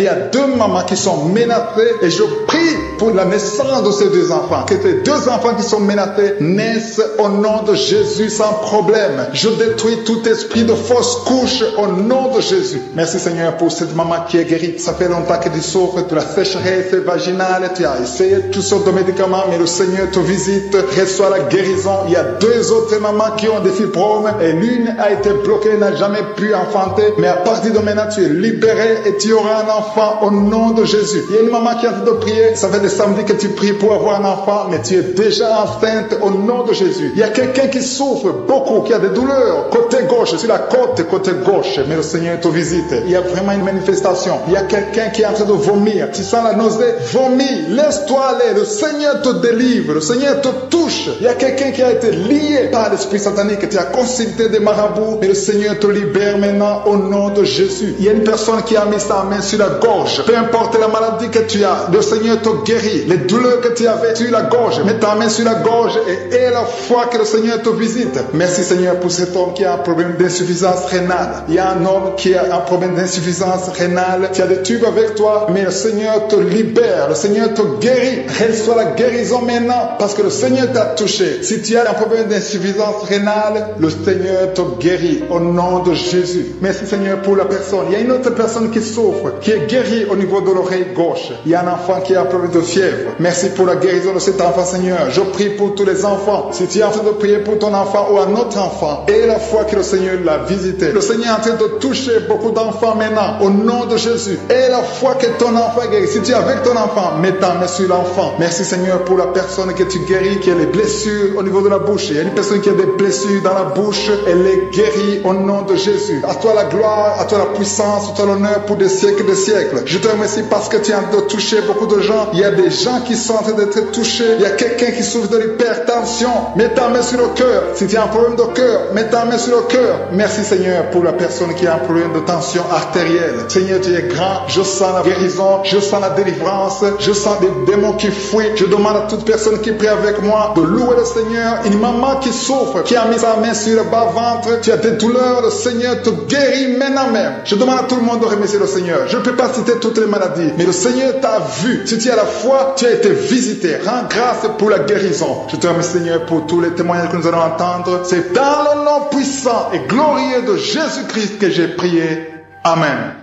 il y a deux mamans qui sont menacées et je prie pour la naissance de ces deux enfants. Que ces deux enfants qui sont menacés naissent au nom de Jésus sans problème. Je détruis tout esprit de fausse couche au nom de Jésus. Merci Seigneur pour cette maman qui est guérie. Ça fait longtemps que tu souffres de la sécheresse vaginale. Tu as essayé toutes sortes de médicaments, mais le Seigneur te visite. Reçois la guérison. Il y a deux autres mamans qui ont des fibromes et l'une a été bloquée, n'a jamais pu enfanter. Mais à partir de maintenant, tu es libéré et tu auras un enfant au nom de Jésus. Il y a une maman qui est en train de prier. Ça fait des samedis que tu pries pour avoir un enfant, mais tu es déjà enceinte au nom de Jésus. Il y a quelqu'un qui souffre beaucoup, qui a des douleurs côté gauche, sur la côté gauche, mais le Seigneur te visite. Il y a vraiment une manifestation. Il y a quelqu'un qui est en train de vomir. Tu sens la nausée, vomis, laisse-toi aller. Le Seigneur te délivre, le Seigneur te touche. Il y a quelqu'un qui a été lié par l'esprit satanique. Tu as consulté des marabouts, mais le Seigneur te libère maintenant au nom de Jésus. Il y a une personne qui a mis sa main sur la gorge. Peu importe la maladie que tu as, le Seigneur te guérit. Les douleurs que tu avais sur la gorge, mets ta main sur la gorge et aie la foi que le Seigneur te visite. Merci Seigneur pour cet homme qui a un problème d'insuffisance rénale. Il y a un homme qui a un problème d'insuffisance rénale. Tu as des tubes avec toi, mais le Seigneur te libère. Le Seigneur te guérit. Reçois la guérison maintenant parce que le Seigneur t'a touché. Si tu as un problème d'insuffisance rénale, le Seigneur te guérit au nom de Jésus. Merci Seigneur pour la personne. Il y a une autre personne qui souffre, qui est guérie au niveau de l'oreille gauche. Il y a un enfant qui a un problème de fièvre. Merci pour la guérison de cet enfant Seigneur. Je prie pour tous les enfants. Si tu es en train de prier pour ton enfant ou un autre enfant, et la foi que le Seigneur l'a visité. Le Seigneur est en train de toucher beaucoup d'enfants maintenant au nom de Jésus. Et la foi que ton enfant est guéri. Si tu es avec ton enfant, mets ta main sur l'enfant. Merci Seigneur pour la personne que tu guéris, qui a les blessures au niveau de la bouche. Il y a une personne qui a des blessures dans la bouche. Elle est guérie au nom de Jésus. À toi la gloire, à toi la puissance, à toi l'honneur pour des siècles et des siècles. Je te remercie parce que tu es en train de toucher beaucoup de gens. Il y a des gens qui sont en train d'être touchés. Il y a quelqu'un qui souffre de l'hypertension. Mets ta main sur le cœur. Si tu as un problème de cœur, mets ta main sur le cœur. Merci Seigneur pour la personne qui a un problème de tension artérielle. Seigneur, tu es grand. Je sens la guérison. Je sens la délivrance. Je sens des démons qui fuient. Je demande à toute personne qui prie avec moi de louer le Seigneur. Une maman qui souffre, qui a mis sa main sur le bas-ventre. Tu as des douleurs. Le Seigneur te guérit maintenant même. Je demande à tout le monde de remercier le Seigneur. Je ne peux pas citer toutes les maladies, mais le Seigneur t'a vu. Si tu as la foi, tu as été visité. Rends grâce pour la guérison. Je te remercie Seigneur pour tous les témoignages que nous allons entendre. C'est dans le nom puissant et glorieux de Jésus-Christ que j'ai prié. Amen.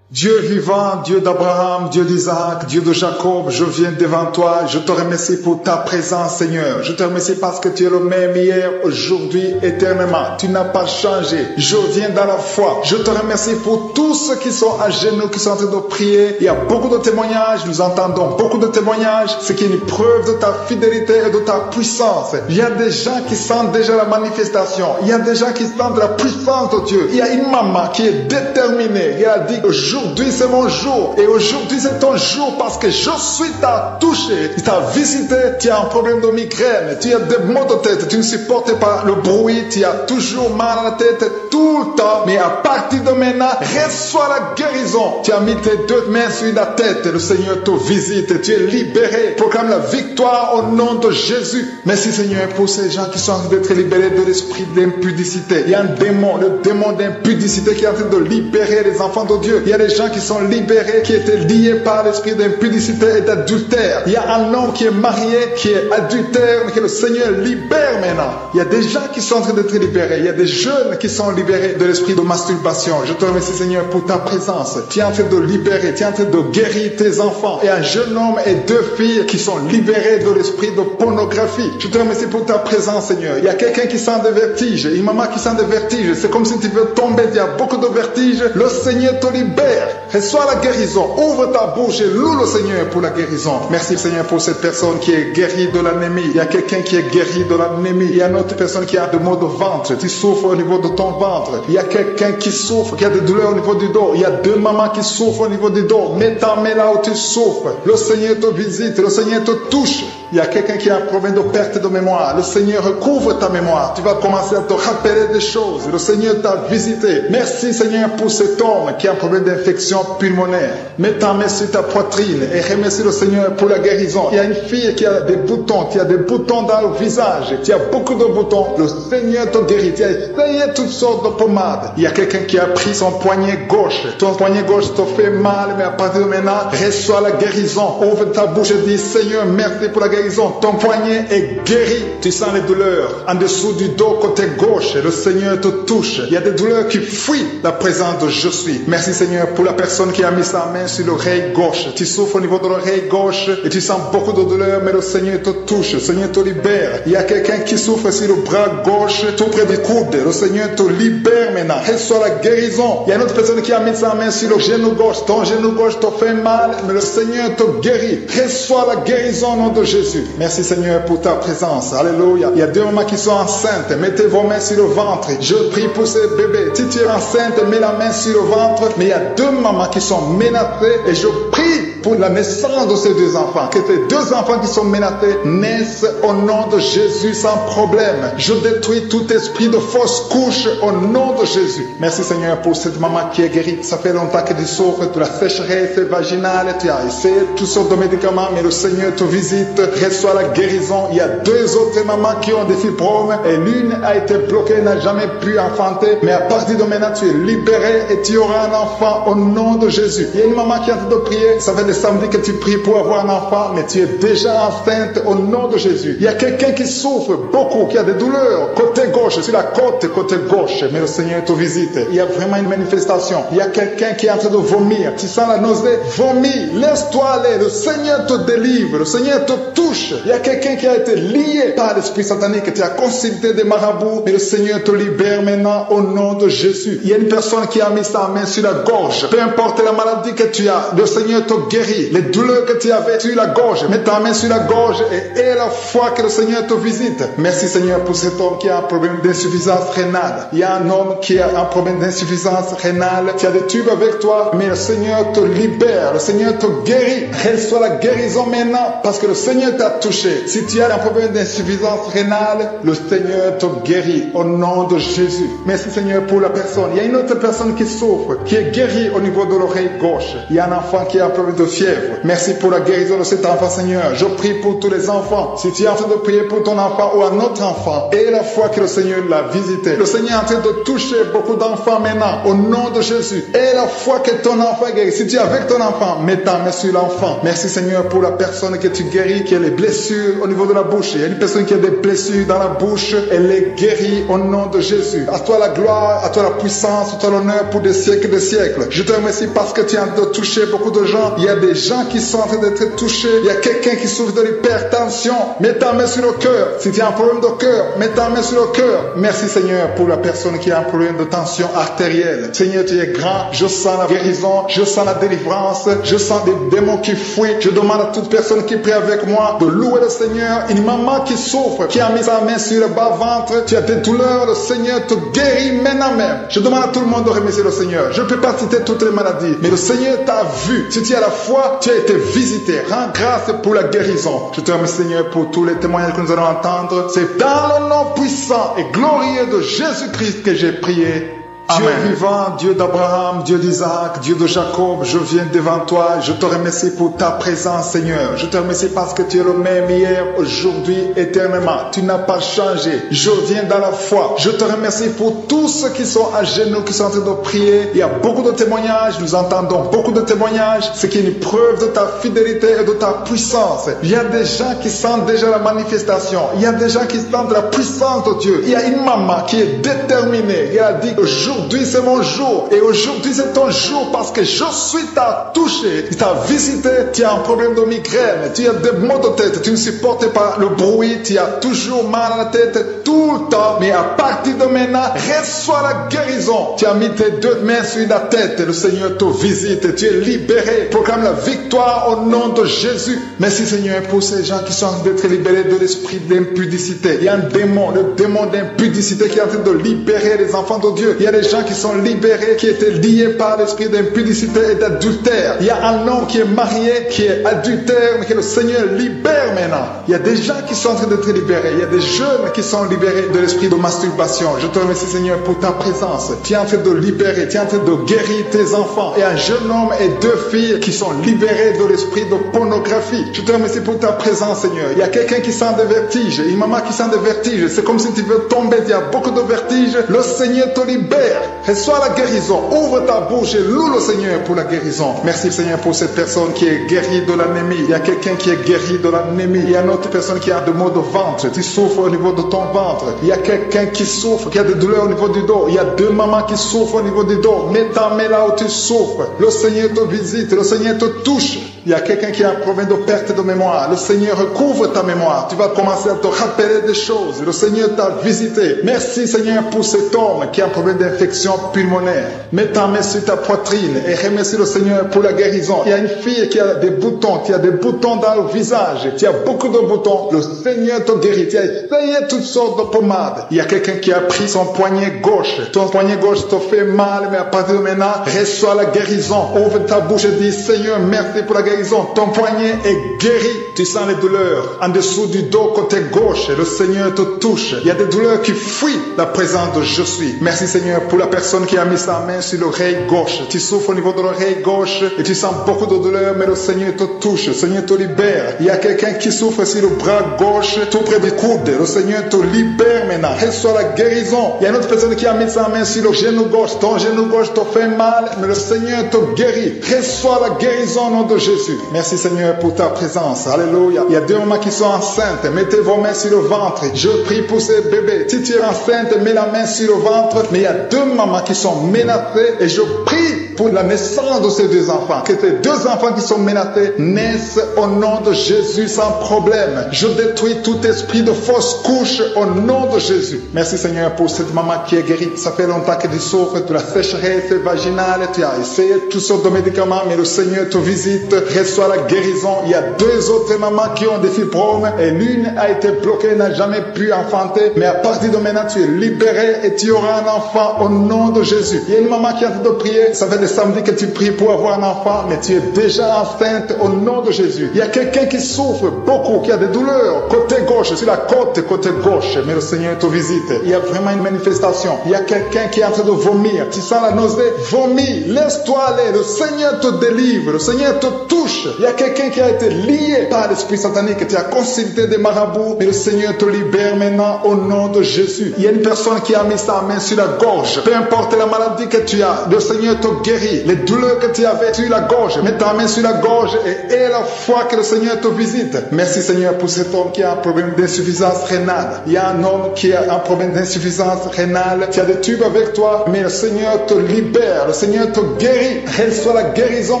Dieu vivant, Dieu d'Abraham, Dieu d'Isaac, Dieu de Jacob, je viens devant toi, je te remercie pour ta présence Seigneur. Je te remercie parce que tu es le même hier, aujourd'hui, éternellement. Tu n'as pas changé. Je viens dans la foi. Je te remercie pour tous ceux qui sont à genoux, qui sont en train de prier. Il y a beaucoup de témoignages, nous entendons beaucoup de témoignages, ce qui est une preuve de ta fidélité et de ta puissance. Il y a des gens qui sentent déjà la manifestation. Il y a des gens qui sentent la puissance de Dieu. Il y a une maman qui est déterminée. Elle a dit aujourd'hui c'est mon jour et aujourd'hui c'est ton jour parce que je suis t'a touché, t'a visité, tu as un problème de migraine, tu as des maux de tête, tu ne supportes pas le bruit, tu as toujours mal à la tête tout le temps, mais à partir de maintenant, reçois la guérison. Tu as mis tes deux mains sur la tête, le Seigneur te visite, tu es libéré, proclame la victoire au nom de Jésus. Merci Seigneur pour ces gens qui sont en train d'être libérés de l'esprit d'impudicité. Il y a un démon, le démon d'impudicité qui est en train de libérer les enfants de Dieu. Il y a des gens qui sont libérés, qui étaient liés par l'esprit d'impudicité et d'adultère. Il y a un homme qui est marié, qui est adultère, mais que le Seigneur libère maintenant. Il y a des gens qui sont en train d'être libérés. Il y a des jeunes qui sont libérés de l'esprit de masturbation. Je te remercie Seigneur pour ta présence. Tu es en train de libérer, tu es en train de guérir tes enfants. Et un jeune homme et deux filles qui sont libérés de l'esprit de pornographie. Je te remercie pour ta présence Seigneur. Il y a quelqu'un qui sent des vertiges, une maman qui sent des vertiges. C'est comme si tu veux tomber, il y a beaucoup de vertiges. Le Seigneur te libère. Reçois la guérison. Ouvre ta bouche et loue le Seigneur pour la guérison. Merci Seigneur pour cette personne qui est guérie de l'anémie. Il y a quelqu'un qui est guéri de l'anémie. Il y a une autre personne qui a des maux de ventre. Tu souffres au niveau de ton ventre. Il y a quelqu'un qui souffre, qui a des douleurs au niveau du dos. Il y a deux mamans qui souffrent au niveau du dos. Mets ta main là où tu souffres. Le Seigneur te visite. Le Seigneur te touche. Il y a quelqu'un qui a un problème de perte de mémoire. Le Seigneur recouvre ta mémoire. Tu vas commencer à te rappeler des choses. Le Seigneur t'a visité. Merci Seigneur pour cet homme qui a un problème d'infection infections pulmonaires. Mets ta main sur ta poitrine et remercie le Seigneur pour la guérison. Il y a une fille qui a des boutons, qui a des boutons dans le visage. Tu as beaucoup de boutons. Le Seigneur te guérit. Tu as essayé toutes sortes de pommades. Il y a quelqu'un qui a pris son poignet gauche. Ton poignet gauche te fait mal, mais à partir de maintenant, reçois la guérison. Ouvre ta bouche et dis, Seigneur, merci pour la guérison. Ton poignet est guéri. Tu sens les douleurs en dessous du dos côté gauche. Le Seigneur te touche. Il y a des douleurs qui fuient la présence de je suis. Merci Seigneur pour la personne qui a mis sa main sur l'oreille gauche. Tu souffres au niveau de l'oreille gauche et tu sens beaucoup de douleur, mais le Seigneur te touche. Le Seigneur te libère. Il y a quelqu'un qui souffre sur le bras gauche, tout près du coude. Le Seigneur te libère maintenant. Reçois la guérison. Il y a une autre personne qui a mis sa main sur le genou gauche. Ton genou gauche te fait mal, mais le Seigneur te guérit. Reçois la guérison au nom de Jésus. Merci Seigneur pour ta présence. Alléluia. Il y a deux mamans qui sont enceintes. Mettez vos mains sur le ventre. Je prie pour ces bébés. Si tu es enceinte, mets la main sur le ventre. Mais il y a deux mamans qui sont menacées et je prie pour la naissance de ces deux enfants. Que ces deux enfants qui sont menacés naissent au nom de Jésus sans problème. Je détruis tout esprit de fausse couche au nom de Jésus. Merci Seigneur pour cette maman qui est guérie. Ça fait longtemps que tu souffres de la sécheresse vaginale. Tu as essayé toutes sortes de médicaments, mais le Seigneur te visite. Reçois la guérison. Il y a deux autres mamans qui ont des fibromes et l'une a été bloquée, n'a jamais pu enfanter. Mais à partir de maintenant, tu es libéré et tu auras un enfant au nom de Jésus. Il y a une maman qui est en train de prier. Ça fait des samedis que tu pries pour avoir un enfant, mais tu es déjà enceinte au nom de Jésus. Il y a quelqu'un qui souffre beaucoup, qui a des douleurs côté gauche, sur la côte côté gauche, mais le Seigneur te visite. Il y a vraiment une manifestation. Il y a quelqu'un qui est en train de vomir. Tu sens la nausée, vomis, laisse-toi aller. Le Seigneur te délivre, le Seigneur te touche. Il y a quelqu'un qui a été lié par l'esprit satanique. Tu as consulté des marabouts, mais le Seigneur te libère maintenant au nom de Jésus. Il y a une personne qui a mis sa main sur la gorge. Peu importe la maladie que tu as, le Seigneur te guérit. Les douleurs que tu avais sur la gorge, mets ta main sur la gorge et aie la foi que le Seigneur te visite. Merci Seigneur pour cet homme qui a un problème d'insuffisance rénale. Il y a un homme qui a un problème d'insuffisance rénale. Tu as des tubes avec toi, mais le Seigneur te libère. Le Seigneur te guérit. Reçois la guérison maintenant parce que le Seigneur t'a touché. Si tu as un problème d'insuffisance rénale, le Seigneur te guérit au nom de Jésus. Merci Seigneur pour la personne. Il y a une autre personne qui souffre, qui est guérie au niveau de l'oreille gauche. Il y a un enfant qui a un problème de fièvre. Merci pour la guérison de cet enfant Seigneur. Je prie pour tous les enfants. Si tu es en train de prier pour ton enfant ou un autre enfant, aie la foi que le Seigneur l'a visité. Le Seigneur est en train de toucher beaucoup d'enfants maintenant au nom de Jésus. Aie la foi que ton enfant est guéri. Si tu es avec ton enfant, mets ta main sur l'enfant. Merci Seigneur pour la personne que tu guéris, qui a les blessures au niveau de la bouche. Il y a une personne qui a des blessures dans la bouche. Elle est guérie au nom de Jésus. À toi la gloire, à toi la puissance, à toi l'honneur pour des siècles et des siècles. Je te remercie parce que tu es en train de toucher beaucoup de gens. Il y a des gens qui sont en train d'être touchés. Il y a quelqu'un qui souffre de l'hypertension. Mets ta main sur le cœur. Si tu as un problème de cœur, mets ta main sur le cœur. Merci Seigneur pour la personne qui a un problème de tension artérielle. Seigneur, tu es grand. Je sens la guérison. Je sens la délivrance. Je sens des démons qui fuient. Je demande à toute personne qui prie avec moi de louer le Seigneur. Une maman qui souffre, qui a mis sa main sur le bas-ventre. Tu as des douleurs. Le Seigneur te guérit maintenant même. Je demande à tout le monde de remercier le Seigneur. Je ne peux pas citer toutes les maladies, mais le Seigneur t'a vu. Si tu as la foi, tu as été visité. Rends grâce pour la guérison. Je te remercie Seigneur pour tous les témoignages que nous allons entendre. C'est dans le nom puissant et glorieux de Jésus-Christ que j'ai prié. Dieu vivant, Dieu d'Abraham, Dieu d'Isaac, Dieu de Jacob, je viens devant toi. Je te remercie pour ta présence, Seigneur. Je te remercie parce que tu es le même hier, aujourd'hui, éternellement. Tu n'as pas changé. Je viens dans la foi. Je te remercie pour tous ceux qui sont à genoux, qui sont en train de prier. Il y a beaucoup de témoignages. Nous entendons beaucoup de témoignages. Ce qui est une preuve de ta fidélité et de ta puissance. Il y a des gens qui sentent déjà la manifestation. Il y a des gens qui sentent la puissance de Dieu. Il y a une maman qui est déterminée. Elle a dit aujourd'hui c'est mon jour et aujourd'hui c'est ton jour parce que je suis t'a touché, il t'a visité. Tu as un problème de migraine, tu as des maux de tête, tu ne supportes pas le bruit, tu as toujours mal à la tête tout le temps, mais à partir de maintenant reçois la guérison. Tu as mis tes deux mains sur la tête, le Seigneur te visite, tu es libéré. Proclame la victoire au nom de Jésus. Merci Seigneur pour ces gens qui sont en train d'être libérés de l'esprit d'impudicité. Il y a un démon, le démon d'impudicité qui est en train de libérer les enfants de Dieu. Il y a des gens gens qui sont libérés, qui étaient liés par l'esprit d'impudicité et d'adultère. Il y a un homme qui est marié, qui est adultère, mais que le Seigneur libère maintenant. Il y a des gens qui sont en train d'être libérés. Il y a des jeunes qui sont libérés de l'esprit de masturbation. Je te remercie, Seigneur, pour ta présence. Tu es en train de libérer, tu es en train de guérir tes enfants. Il y a un jeune homme et 2 filles qui sont libérés de l'esprit de pornographie. Je te remercie pour ta présence, Seigneur. Il y a quelqu'un qui sent des vertiges, une maman qui sent des vertiges. C'est comme si tu veux tomber, il y a beaucoup de vertiges. Le Seigneur te libère. Reçois la guérison. Ouvre ta bouche et loue le Seigneur pour la guérison. Merci, Seigneur, pour cette personne qui est guérie de l'anémie. Il y a quelqu'un qui est guéri de l'anémie. Il y a une autre personne qui a des maux de ventre. Tu souffres au niveau de ton ventre. Il y a quelqu'un qui souffre, qui a des douleurs au niveau du dos. Il y a 2 mamans qui souffrent au niveau du dos. Mets ta main là où tu souffres. Le Seigneur te visite. Le Seigneur te touche. Il y a quelqu'un qui a un problème de perte de mémoire. Le Seigneur recouvre ta mémoire. Tu vas commencer à te rappeler des choses. Le Seigneur t'a visité. Merci, Seigneur, pour cet homme qui a un problème d'infection pulmonaire. Mets ta main sur ta poitrine et remercie le Seigneur pour la guérison. Il y a une fille qui a des boutons, qui a des boutons dans le visage. Tu as beaucoup de boutons. Le Seigneur te guérit. Tu as essayé toutes sortes de pommades. Il y a quelqu'un qui a pris son poignet gauche. Ton poignet gauche te fait mal, mais à partir de maintenant, reçois la guérison. Ouvre ta bouche et dis, Seigneur, merci pour la guérison. Ton poignet est guéri. Tu sens les douleurs en dessous du dos côté gauche. Le Seigneur te touche. Il y a des douleurs qui fuient la présence de je suis. Merci, Seigneur, pour la personne qui a mis sa main sur l'oreille gauche. Tu souffres au niveau de l'oreille gauche et tu sens beaucoup de douleurs, mais le Seigneur te touche. Le Seigneur te libère. Il y a quelqu'un qui souffre sur le bras gauche, tout près du coude. Le Seigneur te libère maintenant. Reçois la guérison. Il y a une autre personne qui a mis sa main sur le genou gauche. Ton genou gauche te fait mal, mais le Seigneur te guérit. Reçois la guérison au nom de Jésus. Merci, Seigneur, pour ta présence. Alléluia. Il y a 2 mamans qui sont enceintes. Mettez vos mains sur le ventre. Je prie pour ces bébés. Si tu es enceinte, mets la main sur le ventre. Mais il y a 2 mamans qui sont menacées et je prie pour la naissance de ces 2 enfants. Que ces 2 enfants qui sont menacés naissent au nom de Jésus sans problème. Je détruis tout esprit de fausse couche au nom de Jésus. Merci, Seigneur, pour cette maman qui est guérie. Ça fait longtemps que tu souffres de la sécheresse vaginale. Tu as essayé toutes sortes de médicaments, mais le Seigneur te visite. Reçois la guérison. Il y a 2 autres mamans qui ont des fibromes et l'une a été bloquée, n'a jamais pu enfanter. Mais à partir de maintenant, tu es libéré et tu auras un enfant au nom de Jésus. Il y a une maman qui a fait de prier. Ça fait des samedis que tu pries pour avoir un enfant, mais tu es déjà enceinte au nom de Jésus. Il y a quelqu'un qui souffre beaucoup, qui a des douleurs côté gauche, sur la côte côté gauche, mais le Seigneur te visite. Il y a vraiment une manifestation. Il y a quelqu'un qui est en train de vomir. Tu sens la nausée? Vomis. Laisse-toi aller. Le Seigneur te délivre. Le Seigneur te touche. Il y a quelqu'un qui a été lié par l'esprit satanique. Tu as consulté des marabouts, mais le Seigneur te libère maintenant au nom de Jésus. Il y a une personne qui a mis sa main sur la gorge. Peu importe la maladie que tu as, le Seigneur te guérit. Les douleurs que tu avais sur la gorge, mets ta main sur la gorge et aie la foi que le Seigneur te visite. Merci, Seigneur, pour cet homme qui a un problème d'insuffisance rénale. Il y a un homme qui a un problème d'insuffisance rénale. Tu as des tubes avec toi, mais le Seigneur te libère. Le Seigneur te guérit. Reçois la guérison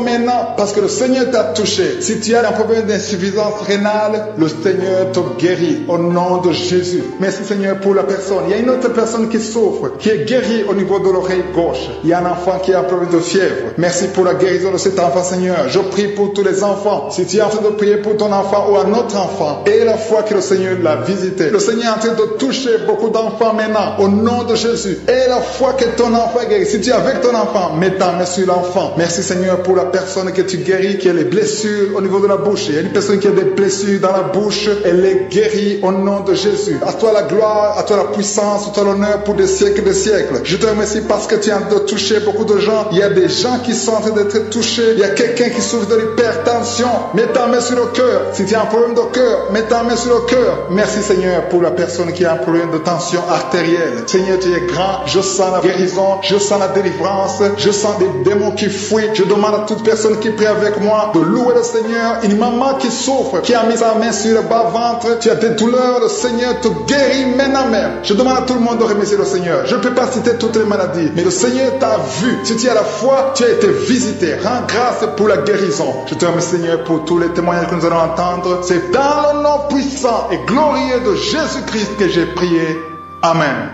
maintenant parce que le Seigneur t'a touché. Si tu as un problème d'insuffisance rénale, le Seigneur te guérit au nom de Jésus. Merci, Seigneur, pour la personne. Il y a une autre personne qui souffre, qui est guérie au niveau de l'oreille gauche. Il y a un enfant qui a un problème de fièvre. Merci pour la guérison de cet enfant, Seigneur. Je prie pour tous les enfants. Si tu es en train de prier pour ton enfant ou un autre enfant, aie la foi que le Seigneur l'a visité. Le Seigneur est en train de toucher beaucoup d'enfants maintenant au nom de Jésus. Aie la foi que ton enfant est guéri. Si tu es avec ton enfant, mets ta main sur l'enfant. Merci, Seigneur, pour la personne que tu guéris, qui a les blessures au niveau de la bouche. Il y a une personne qui a des blessures dans la bouche. Elle est guérie au nom de Jésus. À toi la gloire, à toi la puissance, à toi l'honneur pour des siècles et des siècles. Je te remercie parce que tu es en train de toucher beaucoup de gens. Il y a des gens qui sont en train d'être touchés. Il y a quelqu'un qui souffre de l'hypertension. Mets ta main sur le cœur. Si tu as un problème de cœur, mets ta main sur le cœur. Merci, Seigneur, pour la personne qui a un problème de tension artérielle. Seigneur, tu es grand. Je sens la guérison. Je sens la délivrance. Je sens des démons qui fuient. Je demande à toute personne qui prie avec moi de louer le Seigneur. Une maman qui souffre, qui a mis sa main sur le bas-ventre. Tu as des douleurs. Le Seigneur te guérit maintenant même. Je demande à tout le monde de remercier le Seigneur. Je ne peux pas citer toutes les maladies, mais le Seigneur t'a vu. Si tu as la foi, tu as été visité. Rends grâce pour la guérison. Je te remercie, Seigneur, pour tous les témoignages que nous allons entendre. C'est dans le nom puissant et glorieux de Jésus-Christ que j'ai prié. Amen.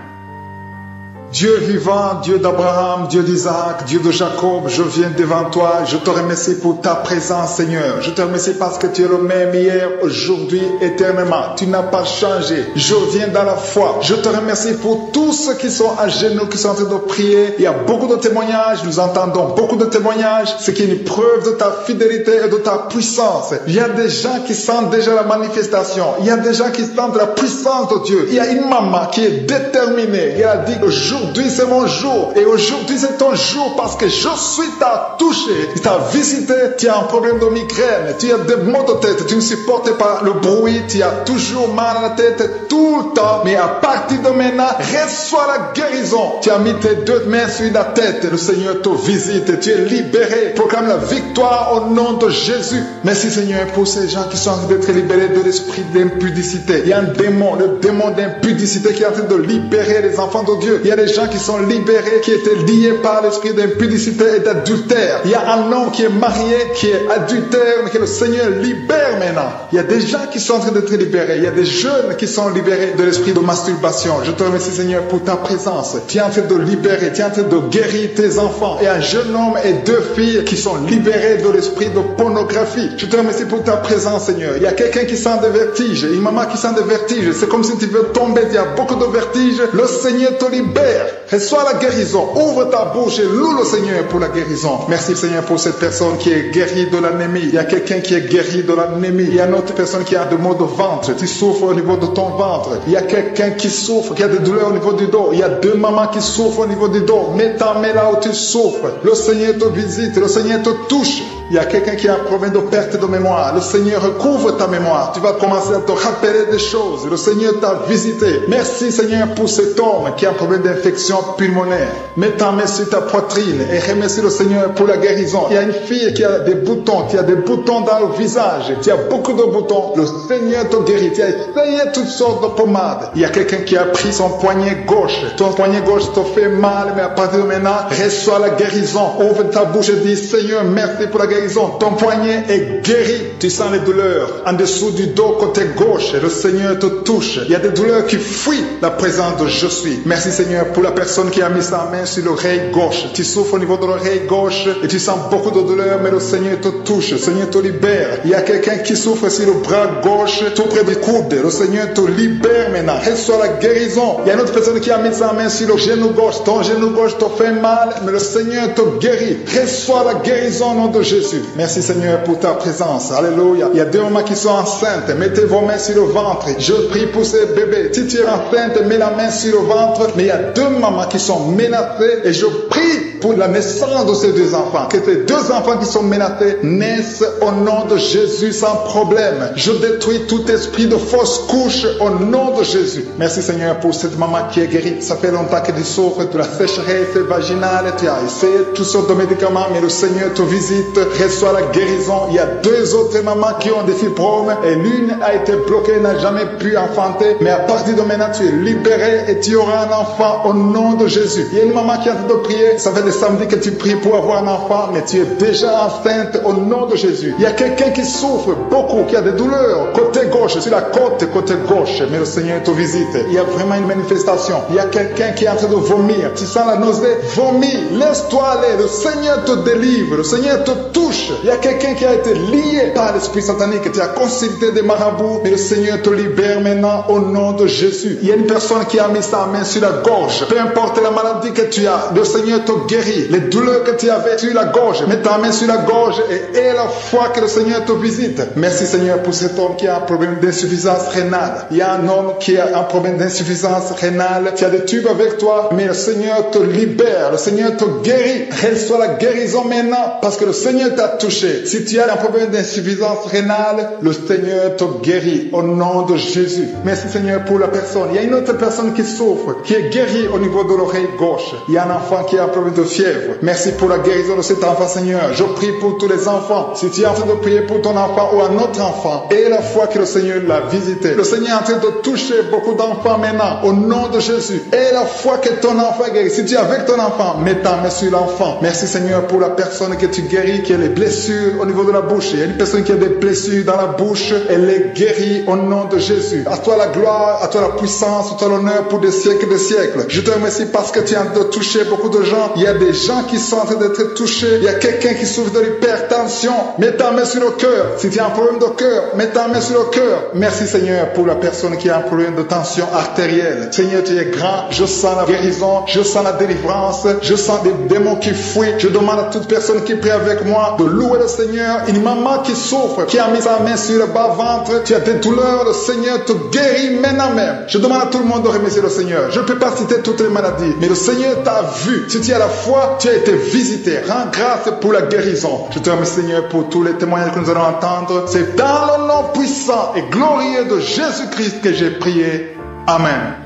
Dieu vivant, Dieu d'Abraham, Dieu d'Isaac, Dieu de Jacob, je viens devant toi. Je te remercie pour ta présence, Seigneur. Je te remercie parce que tu es le même hier, aujourd'hui, éternellement. Tu n'as pas changé. Je viens dans la foi. Je te remercie pour tous ceux qui sont à genoux, qui sont en train de prier. Il y a beaucoup de témoignages. Nous entendons beaucoup de témoignages. Ce qui est une preuve de ta fidélité et de ta puissance. Il y a des gens qui sentent déjà la manifestation. Il y a des gens qui sentent la puissance de Dieu. Il y a une maman qui est déterminée. Elle a dit aujourd'hui c'est mon jour. Et aujourd'hui c'est ton jour parce que je suis t'as touché. Tu t'as visité. Tu as un problème de migraine. Tu as des maux de tête. Tu ne supportes pas le bruit. Tu as toujours mal à la tête tout le temps. Mais à partir de maintenant, reçois la guérison. Tu as mis tes deux mains sur la tête. Le Seigneur te visite. Tu es libéré. Proclame la victoire au nom de Jésus. Merci Seigneur pour ces gens qui sont en train d'être libérés de l'esprit d'impudicité. Il y a un démon, le démon d'impudicité qui est en train de libérer les enfants de Dieu. Il y a des gens qui sont libérés, qui étaient liés par l'esprit d'impudicité et d'adultère. Il y a un homme qui est marié, qui est adultère, mais que le Seigneur libère maintenant. Il y a des gens qui sont en train d'être libérés. Il y a des jeunes qui sont libérés de l'esprit de masturbation. Je te remercie Seigneur pour ta présence. Tu es en train de libérer, tu es en train de guérir tes enfants. Et un jeune homme et deux filles qui sont libérés de l'esprit de pornographie. Je te remercie pour ta présence Seigneur. Il y a quelqu'un qui sent des vertiges, une maman qui sent des vertiges. C'est comme si tu veux tomber, il y a beaucoup de vertiges. Le Seigneur te libère. Reçois la guérison. Ouvre ta bouche et loue le Seigneur pour la guérison. Merci Seigneur pour cette personne qui est guérie de l'anémie. Il y a quelqu'un qui est guéri de l'anémie. Il y a une autre personne qui a des maux de ventre. Tu souffres au niveau de ton ventre. Il y a quelqu'un qui souffre, qui a des douleurs au niveau du dos. Il y a deux mamans qui souffrent au niveau du dos. Mets ta main là où tu souffres. Le Seigneur te visite. Le Seigneur te touche. Il y a quelqu'un qui a un problème de perte de mémoire. Le Seigneur recouvre ta mémoire. Tu vas commencer à te rappeler des choses. Le Seigneur t'a visité. Merci Seigneur pour cet homme qui a un problème d'infection pulmonaire. Mets ta main sur ta poitrine et remercie le Seigneur pour la guérison. Il y a une fille qui a des boutons. Tu as des boutons dans le visage. Tu as beaucoup de boutons. Le Seigneur te guérit. Tu as essayé toutes sortes de pommades. Il y a quelqu'un qui a pris son poignet gauche. Ton poignet gauche te fait mal, mais à partir de maintenant, reçois la guérison. Ouvre ta bouche et dis Seigneur, merci pour la guérison. Ton poignet est guéri. Tu sens les douleurs en dessous du dos côté gauche. Le Seigneur te touche. Il y a des douleurs qui fuient la présence de je suis. Merci Seigneur pour la personne qui a mis sa main sur l'oreille gauche. Tu souffres au niveau de l'oreille gauche et tu sens beaucoup de douleurs, mais le Seigneur te touche. Le Seigneur te libère. Il y a quelqu'un qui souffre sur le bras gauche, tout près du coude. Le Seigneur te libère maintenant. Reçois la guérison. Il y a une autre personne qui a mis sa main sur le genou gauche. Ton genou gauche te fait mal, mais le Seigneur te guérit. Reçois la guérison au nom de Jésus. Merci Seigneur pour ta présence. Alléluia. Il y a deux mamans qui sont enceintes. Mettez vos mains sur le ventre. Je prie pour ces bébés. Si tu es enceinte, mets la main sur le ventre. Mais il y a deux mamans qui sont menacées. Et je prie pour la naissance de ces deux enfants. Que ces deux enfants qui sont menacés naissent au nom de Jésus sans problème. Je détruis tout esprit de fausse couche au nom de Jésus. Merci Seigneur pour cette maman qui est guérie. Ça fait longtemps que tu souffres de la sécheresse vaginale. Tu as essayé toutes sortes de médicaments, mais le Seigneur te visite. Reçois la guérison. Il y a deux autres mamans qui ont des fibromes et l'une a été bloquée, n'a jamais pu enfanter. Mais à partir de maintenant, tu es libéré et tu auras un enfant au nom de Jésus. Il y a une maman qui est en train de prier. Ça fait des samedis que tu pries pour avoir un enfant, mais tu es déjà enceinte au nom de Jésus. Il y a quelqu'un qui souffre beaucoup, qui a des douleurs côté gauche, sur la côté gauche, mais le Seigneur te visite. Il y a vraiment une manifestation. Il y a quelqu'un qui est en train de vomir. Tu sens la nausée, vomis, laisse-toi aller. Le Seigneur te délivre. Le Seigneur te touche. Il y a quelqu'un qui a été lié par l'esprit satanique. Tu as consulté des marabouts, mais le Seigneur te libère maintenant au nom de Jésus. Il y a une personne qui a mis sa main sur la gorge. Peu importe la maladie que tu as, le Seigneur te guérit. Les douleurs que tu avais sur la gorge, mets ta main sur la gorge et aie la foi que le Seigneur te visite. Merci Seigneur pour cet homme qui a un problème d'insuffisance rénale. Il y a un homme qui a un problème d'insuffisance rénale. Tu as des tubes avec toi, mais le Seigneur te libère. Le Seigneur te guérit. Reçois la guérison maintenant parce que le Seigneur t'a touché. Si tu as un problème d'insuffisance rénale, le Seigneur te guérit au nom de Jésus. Merci Seigneur pour la personne. Il y a une autre personne qui souffre, qui est guérie au niveau de l'oreille gauche. Il y a un enfant qui a un problème de fièvre. Merci pour la guérison de cet enfant, Seigneur. Je prie pour tous les enfants. Si tu es en train de prier pour ton enfant ou un autre enfant, et la fois que le Seigneur l'a visité, le Seigneur est en train de toucher beaucoup d'enfants maintenant, au nom de Jésus. Et la fois que ton enfant est guéri, si tu es avec ton enfant, mets ta main sur l'enfant. Merci, Seigneur, pour la personne que tu guéris, qui a les blessures au niveau de la bouche. Il y a une personne qui a des blessures dans la bouche, elle est guérie au nom de Jésus. À toi la gloire, à toi la puissance, à toi l'honneur pour des siècles et des siècles. Je te remercie parce que tu es en train de toucher beaucoup de gens. Il y a des gens qui sont en train d'être touchés. Il y a quelqu'un qui souffre de l'hypertension. Mets ta main sur le cœur. Si tu as un problème de cœur, mets ta main sur le cœur. Merci, Seigneur, pour la personne qui a un problème de tension artérielle. Seigneur, tu es grand. Je sens la guérison. Je sens la délivrance. Je sens des démons qui fuient. Je demande à toute personne qui prie avec moi de louer le Seigneur. Une maman qui souffre, qui a mis sa main sur le bas-ventre. Tu as des douleurs. Le Seigneur te guérit maintenant même. Je demande à tout le monde de remercier le Seigneur. Je ne peux pas citer toutes les maladies, mais le Seigneur t'a vu. Si tu es à la foi, tu as été visité. Rends grâce pour la guérison. Je te remercie, Seigneur, pour tous les témoignages que nous allons entendre. C'est dans le nom puissant et glorieux de Jésus-Christ que j'ai prié. Amen.